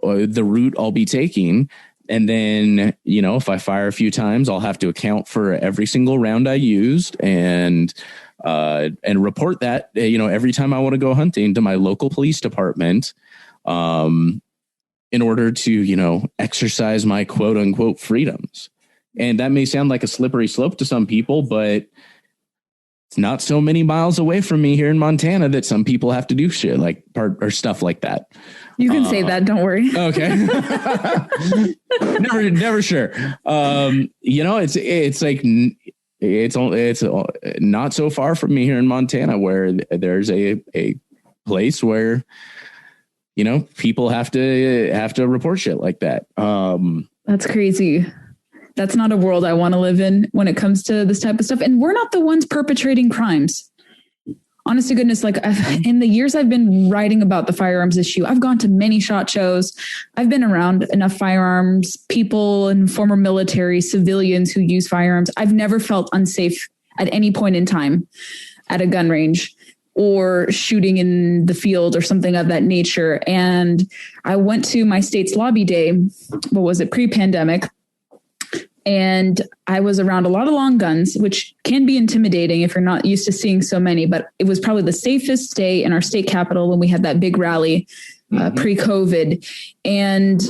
the route I'll be taking. And then, if I fire a few times, I'll have to account for every single round I used and report that, every time I want to go hunting to my local police department, in order to, exercise my quote unquote freedoms. And that may sound like a slippery slope to some people, but it's not so many miles away from me here in Montana that some people have to do shit like or stuff like that. You can say that. Don't worry. Okay. never sure. It's like, it's not so far from me here in Montana, where there's a place where, people have to report shit like that. That's crazy. That's not a world I want to live in when it comes to this type of stuff. And we're not the ones perpetrating crimes. Honest to goodness, like, in the years I've been writing about the firearms issue, I've gone to many SHOT shows. I've been around enough firearms people and former military civilians who use firearms. I've never felt unsafe at any point in time at a gun range or shooting in the field or something of that nature. And I went to my state's lobby day, what was it, pre-pandemic? And I was around a lot of long guns, which can be intimidating if you're not used to seeing so many, but it was probably the safest day in our state capital when we had that big rally pre-COVID. And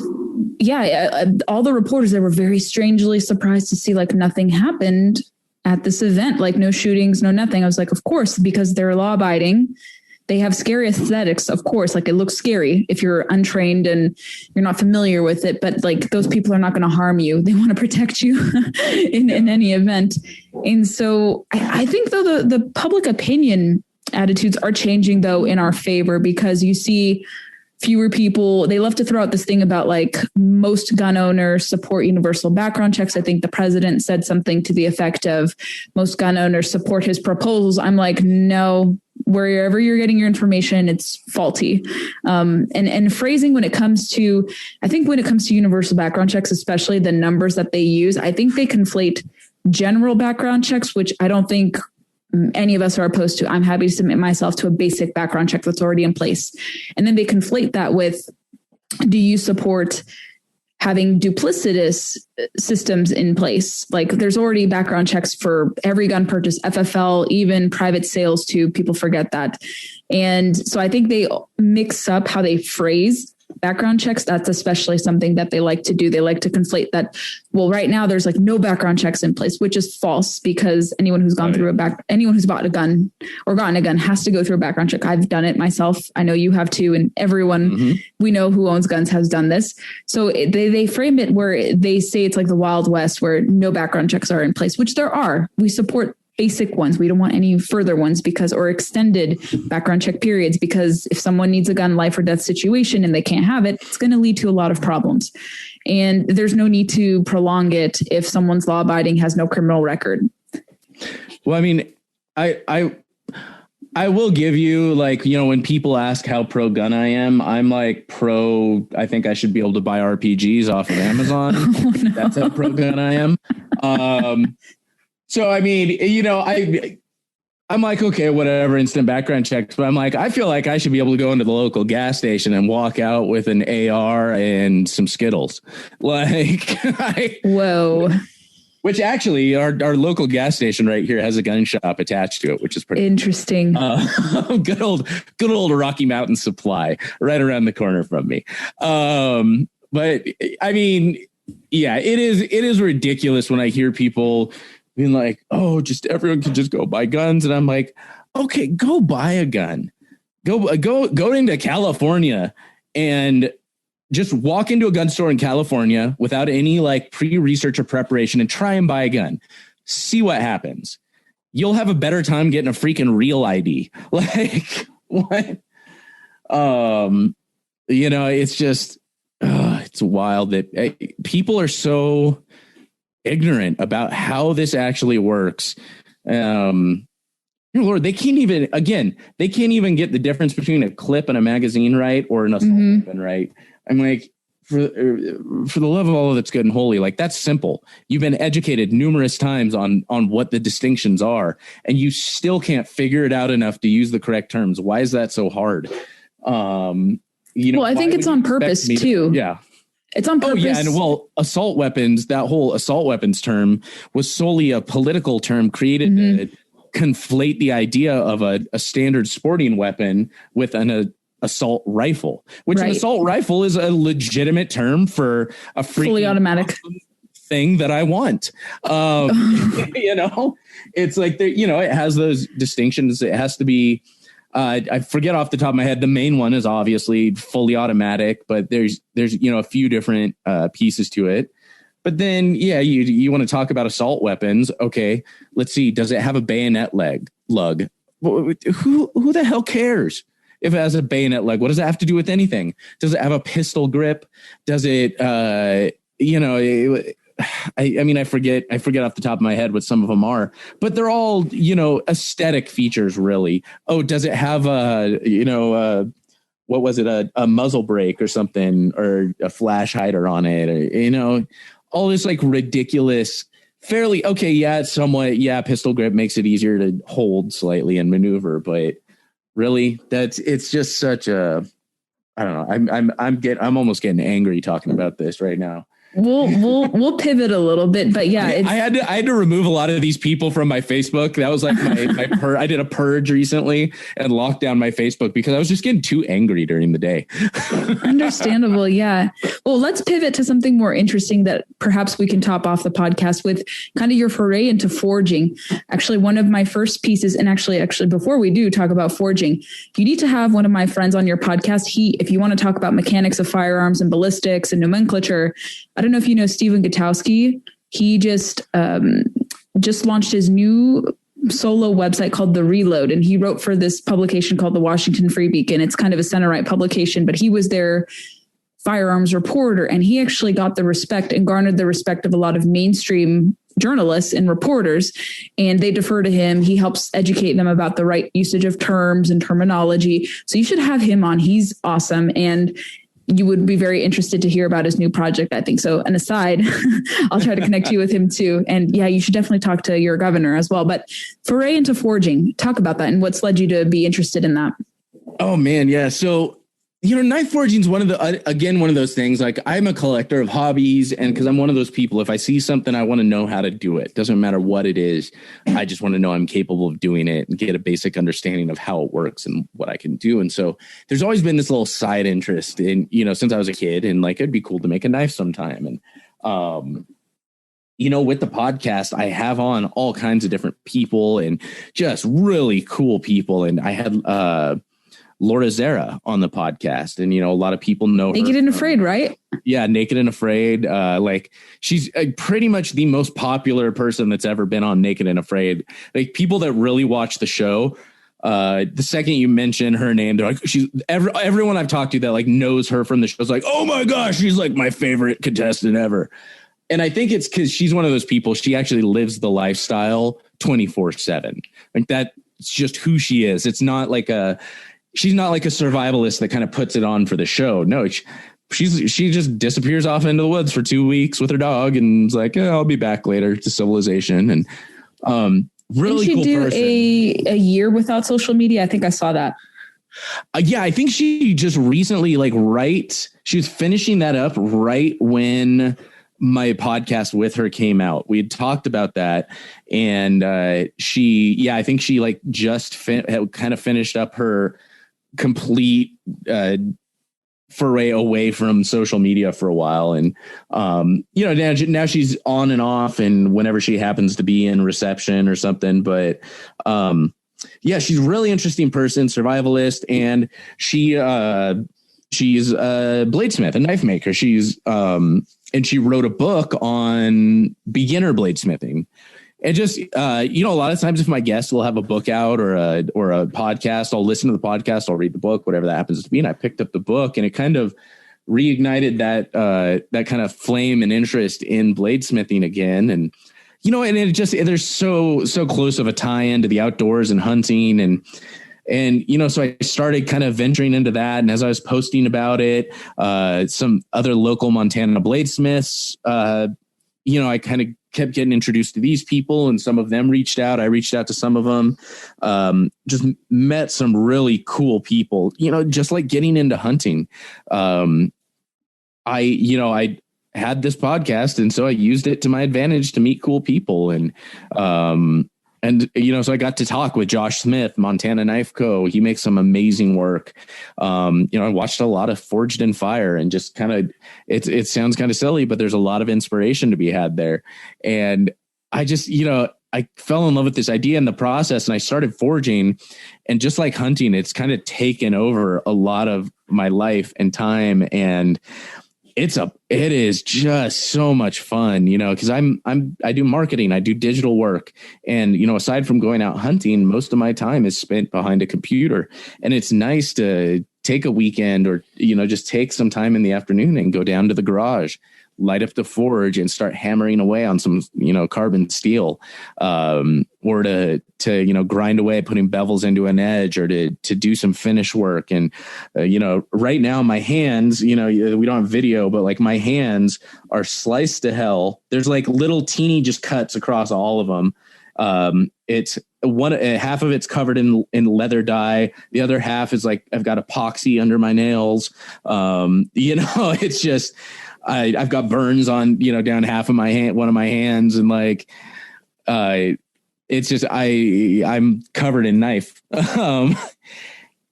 yeah, all the reporters there were very strangely surprised to see like nothing happened at this event, like no shootings, no nothing. I was like, of course, because they're law abiding. They have scary aesthetics, of course, like it looks scary if you're untrained and you're not familiar with it, but like those people are not going to harm you. They want to protect you in any event. And so I think though the public opinion attitudes are changing, though, in our favor, because you see fewer people. They love to throw out this thing about like most gun owners support universal background checks. I think the president said something to the effect of most gun owners support his proposals. I'm like, no, wherever you're getting your information, it's faulty. And phrasing when it comes to universal background checks, especially the numbers that they use, I think they conflate general background checks, which I don't think any of us are opposed to. I'm happy to submit myself to a basic background check that's already in place. And then they conflate that with, do you support having duplicitous systems in place? Like there's already background checks for every gun purchase, FFL, even private sales too. People forget that. And so I think they mix up how they phrase background checks. That's especially something that they like to do. They like to conflate that. Well, right now there's like no background checks in place, which is false, because anyone who's gone through anyone who's bought a gun or gotten a gun has to go through a background check. I've done it myself. I know you have too. And everyone we know who owns guns has done this. So they frame it where they say it's like the Wild West where no background checks are in place, which there are. We support basic ones. We don't want any further ones or extended background check periods, because if someone needs a gun life or death situation and they can't have it, it's going to lead to a lot of problems. And there's no need to prolong it if someone's law abiding, has no criminal record. Well, I mean, I will give you, like, you know, when people ask how pro gun I am, I'm like I think I should be able to buy RPGs off of Amazon. Oh, no. That's how pro gun I am. So, I mean, you know, I'm like, okay, whatever, instant background checks. But I'm like, I feel like I should be able to go into the local gas station and walk out with an AR and some Skittles. Like, whoa. Which actually, our local gas station right here has a gun shop attached to it, which is pretty interesting. Good old Rocky Mountain Supply right around the corner from me. But I mean, yeah, it is ridiculous when I hear people being like, oh, just everyone can just go buy guns. And I'm like, okay, go buy a gun. Go into California and just walk into a gun store in California without any like pre-research or preparation and try and buy a gun. See what happens. You'll have a better time getting a freaking real ID. Like, what? You know, it's just, it's wild that people are so ignorant about how this actually works. Lord, they can't even get the difference between a clip and a magazine right, or an assault weapon right. I'm like, for the love of all that's good and holy, like, that's simple. You've been educated numerous times on what the distinctions are, and you still can't figure it out enough to use the correct terms. Why is that so hard? You know, well, I think it's on purpose too. Yeah. It's on purpose. Oh, yeah. And well, assault weapons, that whole assault weapons term was solely a political term created to conflate the idea of a standard sporting weapon with an assault rifle, which an assault rifle is a legitimate term for a fully automatic thing that I want. You know, it's like, you know, it has those distinctions. It has to be, I forget off the top of my head. The main one is obviously fully automatic, but there's, you know, a few different pieces to it. But then, yeah, you want to talk about assault weapons. Okay, let's see. Does it have a bayonet lug? Who the hell cares if it has a bayonet lug? What does it have to do with anything? Does it have a pistol grip? Does it, you know, I mean, I forget off the top of my head what some of them are, but they're all, you know, aesthetic features, really. Oh, does it have a, you know, what was it? A muzzle brake or something, or a flash hider on it, or, you know, all this like ridiculous, fairly, okay. Yeah. It's somewhat, yeah. Pistol grip makes it easier to hold slightly and maneuver, but really it's just such a, I don't know. I'm almost getting angry talking about this right now. We'll pivot a little bit, but yeah, I had to remove a lot of these people from my Facebook. That was like my I did a purge recently and locked down my Facebook because I was just getting too angry during the day. Understandable. Yeah. Well, let's pivot to something more interesting that perhaps we can top off the podcast with, kind of your foray into forging. Actually, one of my first pieces, and actually before we do talk about forging, you need to have one of my friends on your podcast. If you want to talk about mechanics of firearms and ballistics and nomenclature, I don't know if you know Stephen Gutowski. He just launched his new solo website called The Reload, and he wrote for this publication called the Washington Free Beacon. It's kind of a center-right publication, but he was their firearms reporter, and he actually got the respect and garnered the respect of a lot of mainstream journalists and reporters, and they defer to him. He helps educate them about the right usage of terms and terminology. So you should have him on. He's awesome, and you would be very interested to hear about his new project, I think. So an aside, I'll try to connect you with him too. And yeah, you should definitely talk to your governor as well. But foray into forging, talk about that and what's led you to be interested in that. Oh man. Yeah. So, knife forging is one of those things. Like, I'm a collector of hobbies, and because I'm one of those people, if I see something, I want to know how to do it. Doesn't matter what it is. I just want to know I'm capable of doing it and get a basic understanding of how it works and what I can do. And so there's always been this little side interest in, since I was a kid, and like, it'd be cool to make a knife sometime. And, with the podcast, I have on all kinds of different people and just really cool people. And I had, Laura Zara on the podcast, and a lot of people know her. Naked and Afraid, right? Yeah, Naked and Afraid. She's pretty much the most popular person that's ever been on Naked and Afraid. Like, people that really watch the show, the second you mention her name, they're like, everyone I've talked to that like knows her from the show is like, oh my gosh, she's like my favorite contestant ever. And I think it's because she's one of those people. She actually lives the lifestyle 24/7. Like, that's just who she is. It's not like she's not like a survivalist that kind of puts it on for the show. No, she just disappears off into the woods for 2 weeks with her dog and is like, I'll be back later to civilization. And really cool person. Did she do a year without social media? I think I saw that. Yeah, I think she just recently, she was finishing that up right when my podcast with her came out. We had talked about that, and I think she just kind of finished up her complete foray away from social media for a while. And, now she's on and off, and whenever she happens to be in reception or something, but, she's a really interesting person, survivalist. And she's a bladesmith, a knife maker. And she wrote a book on beginner bladesmithing. And just, a lot of times if my guests will have a book out or a podcast, I'll listen to the podcast, I'll read the book, whatever that happens to be. And I picked up the book, and it kind of reignited that kind of flame and interest in bladesmithing again. And, and it just, there's so close of a tie-in to the outdoors and hunting. And, so I started kind of venturing into that. And as I was posting about it, some other local Montana bladesmiths, I kind of kept getting introduced to these people, and some of them reached out. I reached out to some of them, just met some really cool people, just like getting into hunting. I had this podcast, and so I used it to my advantage to meet cool people. And so I got to talk with Josh Smith, Montana Knife Co. He makes some amazing work. I watched a lot of Forged in Fire, and just kind of, it sounds kind of silly, but there's a lot of inspiration to be had there. And I just, I fell in love with this idea in the process, and I started forging, and just like hunting, it's kind of taken over a lot of my life and time. And it is just so much fun, because I do marketing, I do digital work. And, aside from going out hunting, most of my time is spent behind a computer. And it's nice to take a weekend or, just take some time in the afternoon and go down to the garage, light up the forge, and start hammering away on some, carbon steel, or to grind away, putting bevels into an edge, or to do some finish work. And, right now my hands, we don't have video, but like my hands are sliced to hell. There's like little teeny just cuts across all of them. It's half of it's covered in leather dye. The other half is like, I've got epoxy under my nails. It's just, I've got burns on, down half of my hand, one of my hands. And like, it's just, I'm covered in knife.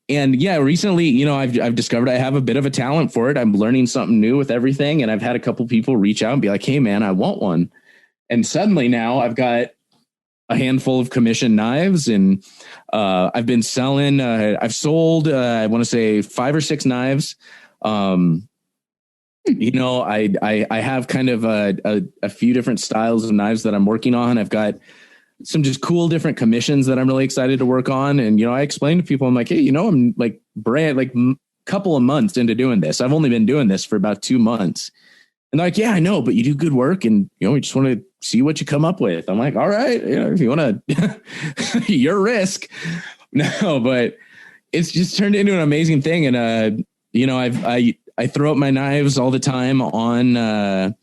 And yeah, recently, I've discovered I have a bit of a talent for it. I'm learning something new with everything. And I've had a couple people reach out and be like, hey man, I want one. And suddenly now I've got a handful of commissioned knives, and I've been selling, I've sold, I want to say 5 or 6 knives. I have kind of a few different styles of knives that I'm working on. I've got some just cool different commissions that I'm really excited to work on. And, you know, I explained to people, I'm like, hey, you know, I'm like couple of months into doing this. I've only been doing this for about 2 months. And they're like, yeah, I know, but you do good work. And, you know, we just want to see what you come up with. I'm like, all right, you know, if you want to, your risk. No, but it's just turned into an amazing thing. And, you know, I throw up my knives all the time on my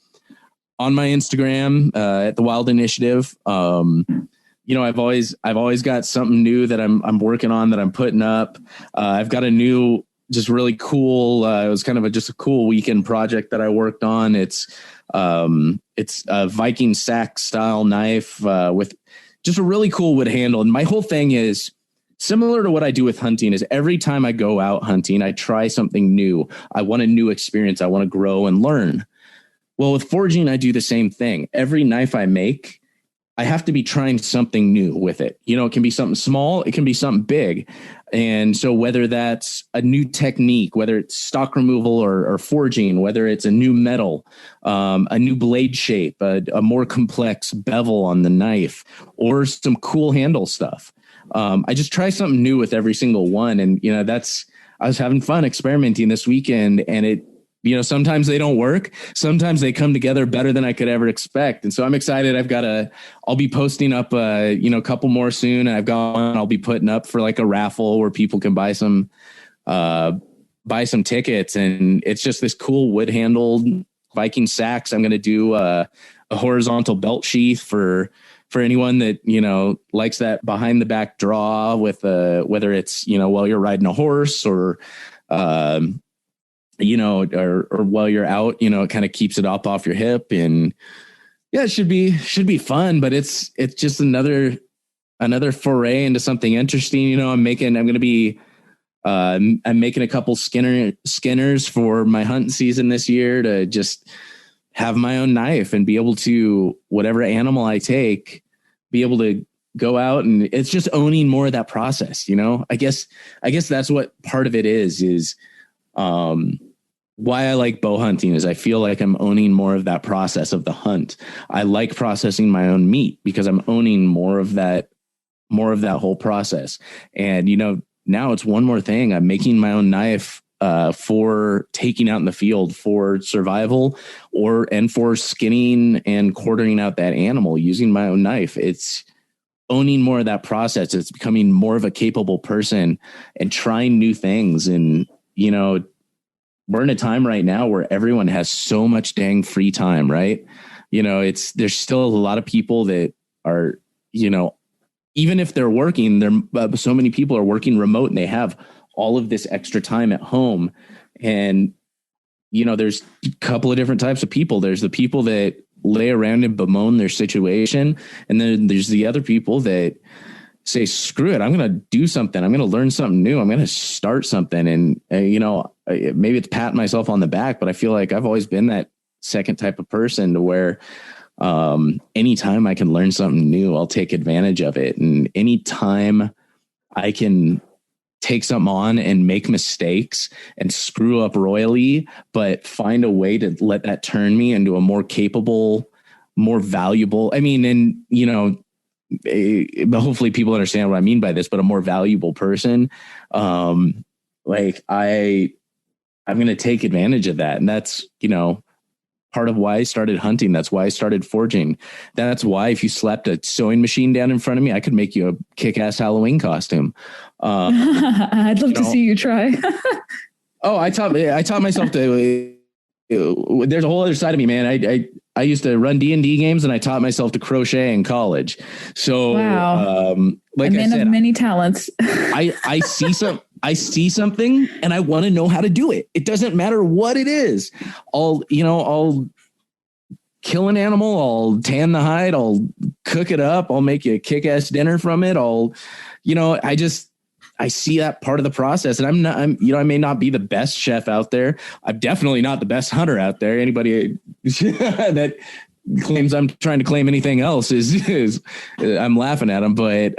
Instagram, at the Wild Initiative. You know, I've always got something new that I'm working on, that I'm putting up. I've got a new, just really cool. It was kind of just a cool weekend project that I worked on. It's a Viking sack style knife with just a really cool wood handle. And my whole thing is similar to what I do with hunting. Is every time I go out hunting, I try something new. I want a new experience. I want to grow and learn. Well, with forging, I do the same thing. Every knife I make, I have to be trying something new with it. You know, it can be something small, it can be something big. And so whether that's a new technique, whether it's stock removal or forging, whether it's a new metal, a new blade shape, a more complex bevel on the knife, or some cool handle stuff. I just try something new with every single one. And, you know, I was having fun experimenting this weekend, and it, you know, sometimes they don't work. Sometimes they come together better than I could ever expect. And so I'm excited. I'll be posting up, you know, a couple more soon. And I've got one I'll be putting up for like a raffle where people can buy some tickets. And it's just this cool wood handled Viking sacks. I'm going to do a horizontal belt sheath for anyone that, you know, likes that behind the back draw with whether it's, you know, while you're riding a horse or, you know, or while you're out, you know, it kind of keeps it up off your hip. And yeah, it should be fun, but it's just another foray into something interesting. You know, I'm making a couple skinners for my hunting season this year to just have my own knife and be able to, whatever animal I take, be able to go out, and it's just owning more of that process. You know, I guess that's what part of it is, why I like bow hunting is I feel like I'm owning more of that process of the hunt. I like processing my own meat because I'm owning more of that whole process. And, you know, now it's one more thing. I'm making my own knife for taking out in the field for survival and for skinning and quartering out that animal using my own knife. It's owning more of that process. It's becoming more of a capable person and trying new things. And, you know, we're in a time right now where everyone has so much dang free time, right? You know, there's still a lot of people that are, you know, even if they're working, so many people are working remote and they have all of this extra time at home. And, you know, there's a couple of different types of people. There's the people that lay around and bemoan their situation. And then there's the other people that say, screw it, I'm going to do something. I'm going to learn something new. I'm going to start something. And, you know, maybe it's patting myself on the back, but I feel like I've always been that second type of person to where anytime I can learn something new, I'll take advantage of it. And anytime I can take something on and make mistakes and screw up royally, but find a way to let that turn me into a more capable, more valuable, I mean, and, you know, hopefully people understand what I mean by this, but a more valuable person. Like I'm going to take advantage of that. And that's, you know, part of why I started hunting. That's why I started forging. That's why if you slapped a sewing machine down in front of me, I could make you a kick-ass Halloween costume. I'd love to see you try. I taught myself to, there's a whole other side of me, man. I used to run D&D games and I taught myself to crochet in college. So, wow. Like a man I said, of many talents. I see something and I want to know how to do it. It doesn't matter what it is. I'll kill an animal. I'll tan the hide. I'll cook it up. I'll make you a kick-ass dinner from it. I see that part of the process, and I may not be the best chef out there. I'm definitely not the best hunter out there. Anybody that claims I'm trying to claim anything else is I'm laughing at them. But,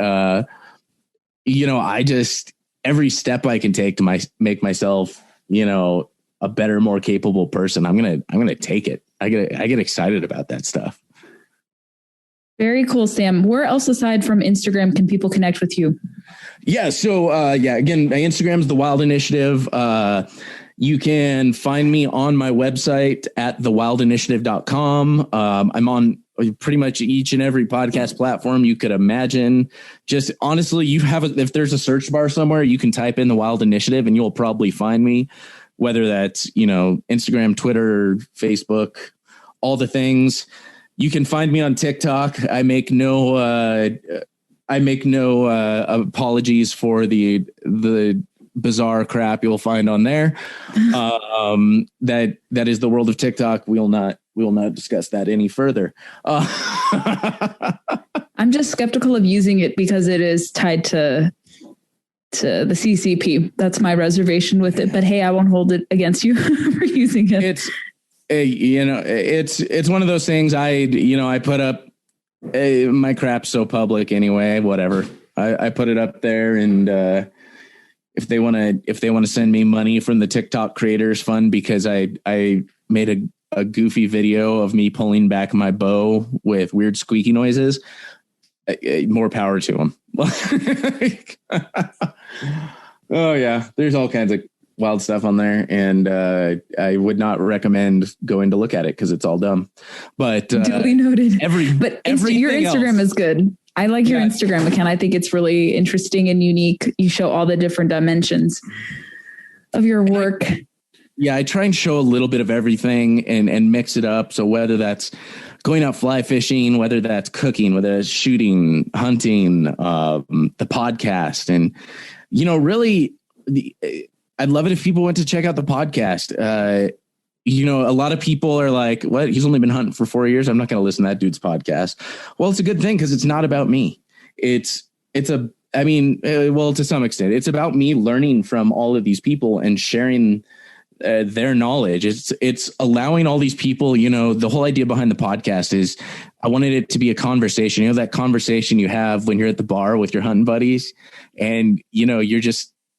every step I can take to make myself, a better, more capable person, I'm going to take it. I get excited about that stuff. Very cool, Sam. Where else aside from Instagram can people connect with you? Yeah. So, again, my Instagram is The Wild Initiative. You can find me on my website at thewildinitiative.com. I'm on pretty much each and every podcast platform you could imagine. Just honestly, if there's a search bar somewhere, you can type in The Wild Initiative and you'll probably find me, whether that's, Instagram, Twitter, Facebook, all the things. You can find me on TikTok. I make no apologies for the bizarre crap you'll find on there. That is the world of TikTok. We will not discuss that any further. I'm just skeptical of using it because it is tied to the CCP. That's my reservation with it. But hey, I won't hold it against you for using it. It's one of those things. I put up my crap's so public anyway. Whatever. I put it up there, and if they want to send me money from the TikTok Creators Fund because I made a goofy video of me pulling back my bow with weird squeaky noises, more power to them. Oh yeah, there's all kinds of wild stuff on there, and I would not recommend going to look at it because it's all dumb. But duly noted. Your Instagram else is good. I like your Instagram account. I think it's really interesting and unique. You show all the different dimensions of your work. I try and show a little bit of everything and mix it up. So whether that's going out fly fishing, whether that's cooking, whether it's shooting, hunting, the podcast, and really, I'd love it if people went to check out the podcast. A lot of people are like, what? He's only been hunting for 4 years. I'm not going to listen to that dude's podcast. Well, it's a good thing because it's not about me. To some extent, it's about me learning from all of these people and sharing their knowledge. It's allowing all these people, the whole idea behind the podcast is I wanted it to be a conversation, that conversation you have when you're at the bar with your hunting buddies and,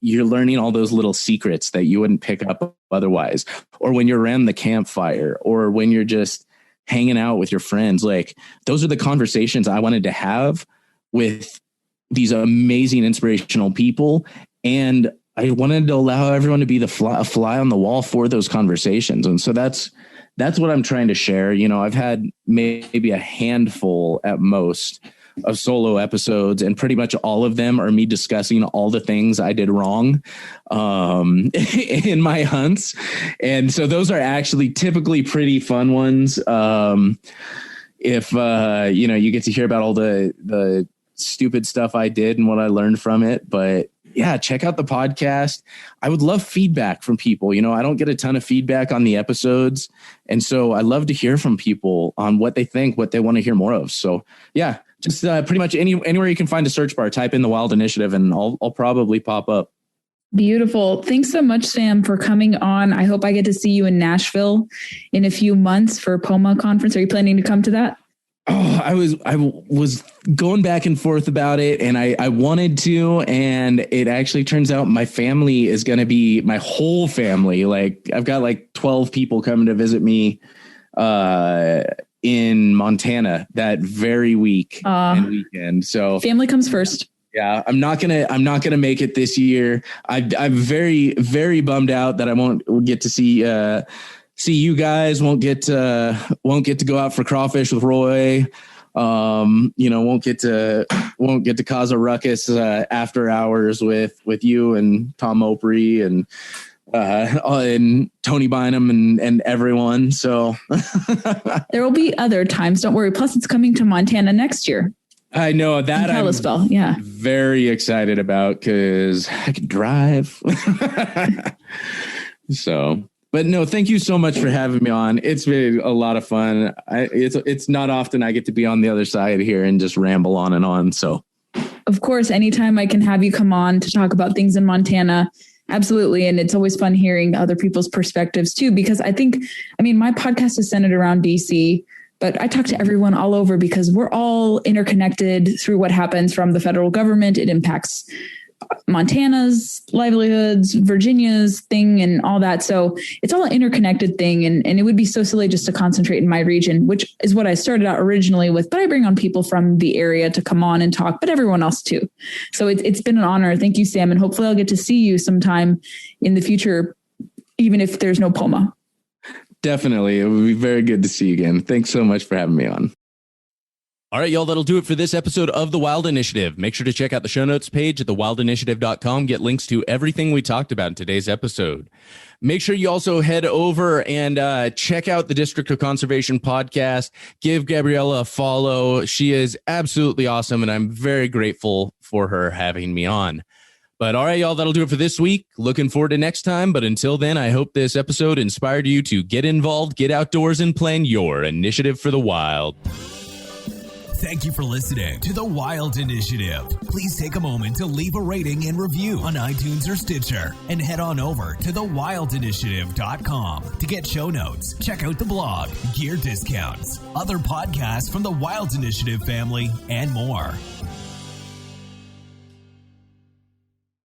you're learning all those little secrets that you wouldn't pick up otherwise, or when you're around the campfire, or when you're just hanging out with your friends. Like, those are the conversations I wanted to have with these amazing, inspirational people. And I wanted to allow everyone to be a fly on the wall for those conversations. And so that's what I'm trying to share. I've had maybe a handful at most of solo episodes, and pretty much all of them are me discussing all the things I did wrong in my hunts. And so those are actually typically pretty fun ones. If you get to hear about all the stupid stuff I did and what I learned from it. But yeah, check out the podcast. I would love feedback from people. I don't get a ton of feedback on the episodes. And so I love to hear from people on what they think, what they want to hear more of. So yeah, just pretty much anywhere you can find a search bar, type in The Wild Initiative and I'll probably pop up. Beautiful. Thanks so much, Sam, for coming on. I hope I get to see you in Nashville in a few months for POMA conference. Are you planning to come to that? Oh, I was going back and forth about it, and I wanted to, and it actually turns out my family is going to be my whole family. Like, I've got like 12 people coming to visit me in Montana that very week and weekend. So family comes first. Yeah, I'm not gonna make it this year. I'm very, very bummed out that I won't get to see you guys. Won't get to go out for crawfish with Roy. Won't get to cause a ruckus after hours with you and Tom Opry and Tony Bynum and everyone. So there will be other times. Don't worry. Plus, it's coming to Montana next year. I know that. I'm very excited about because I can drive. So, but no, thank you so much for having me on. It's been a lot of fun. It's not often I get to be on the other side here and just ramble on and on. So, of course, anytime I can have you come on to talk about things in Montana. Absolutely. And it's always fun hearing other people's perspectives too, because my podcast is centered around DC, but I talk to everyone all over because we're all interconnected through what happens from the federal government. It impacts Montana's livelihoods, Virginia's thing, and all that. So it's all an interconnected thing. And it would be so silly just to concentrate in my region, which is what I started out originally with. But I bring on people from the area to come on and talk, but everyone else too. So it's been an honor. Thank you, Sam. And hopefully I'll get to see you sometime in the future, even if there's no POMA. Definitely. It would be very good to see you again. Thanks so much for having me on. All right, y'all, that'll do it for this episode of The Wild Initiative. Make sure to check out the show notes page at thewildinitiative.com. Get links to everything we talked about in today's episode. Make sure you also head over and check out the District of Conservation podcast. Give Gabriella a follow. She is absolutely awesome, and I'm very grateful for her having me on. But all right, y'all, that'll do it for this week. Looking forward to next time. But until then, I hope this episode inspired you to get involved, get outdoors, and plan your initiative for the wild. Thank you for listening to The Wild Initiative. Please take a moment to leave a rating and review on iTunes or Stitcher, and head on over to thewildinitiative.com to get show notes, check out the blog, gear discounts, other podcasts from the Wild Initiative family, and more.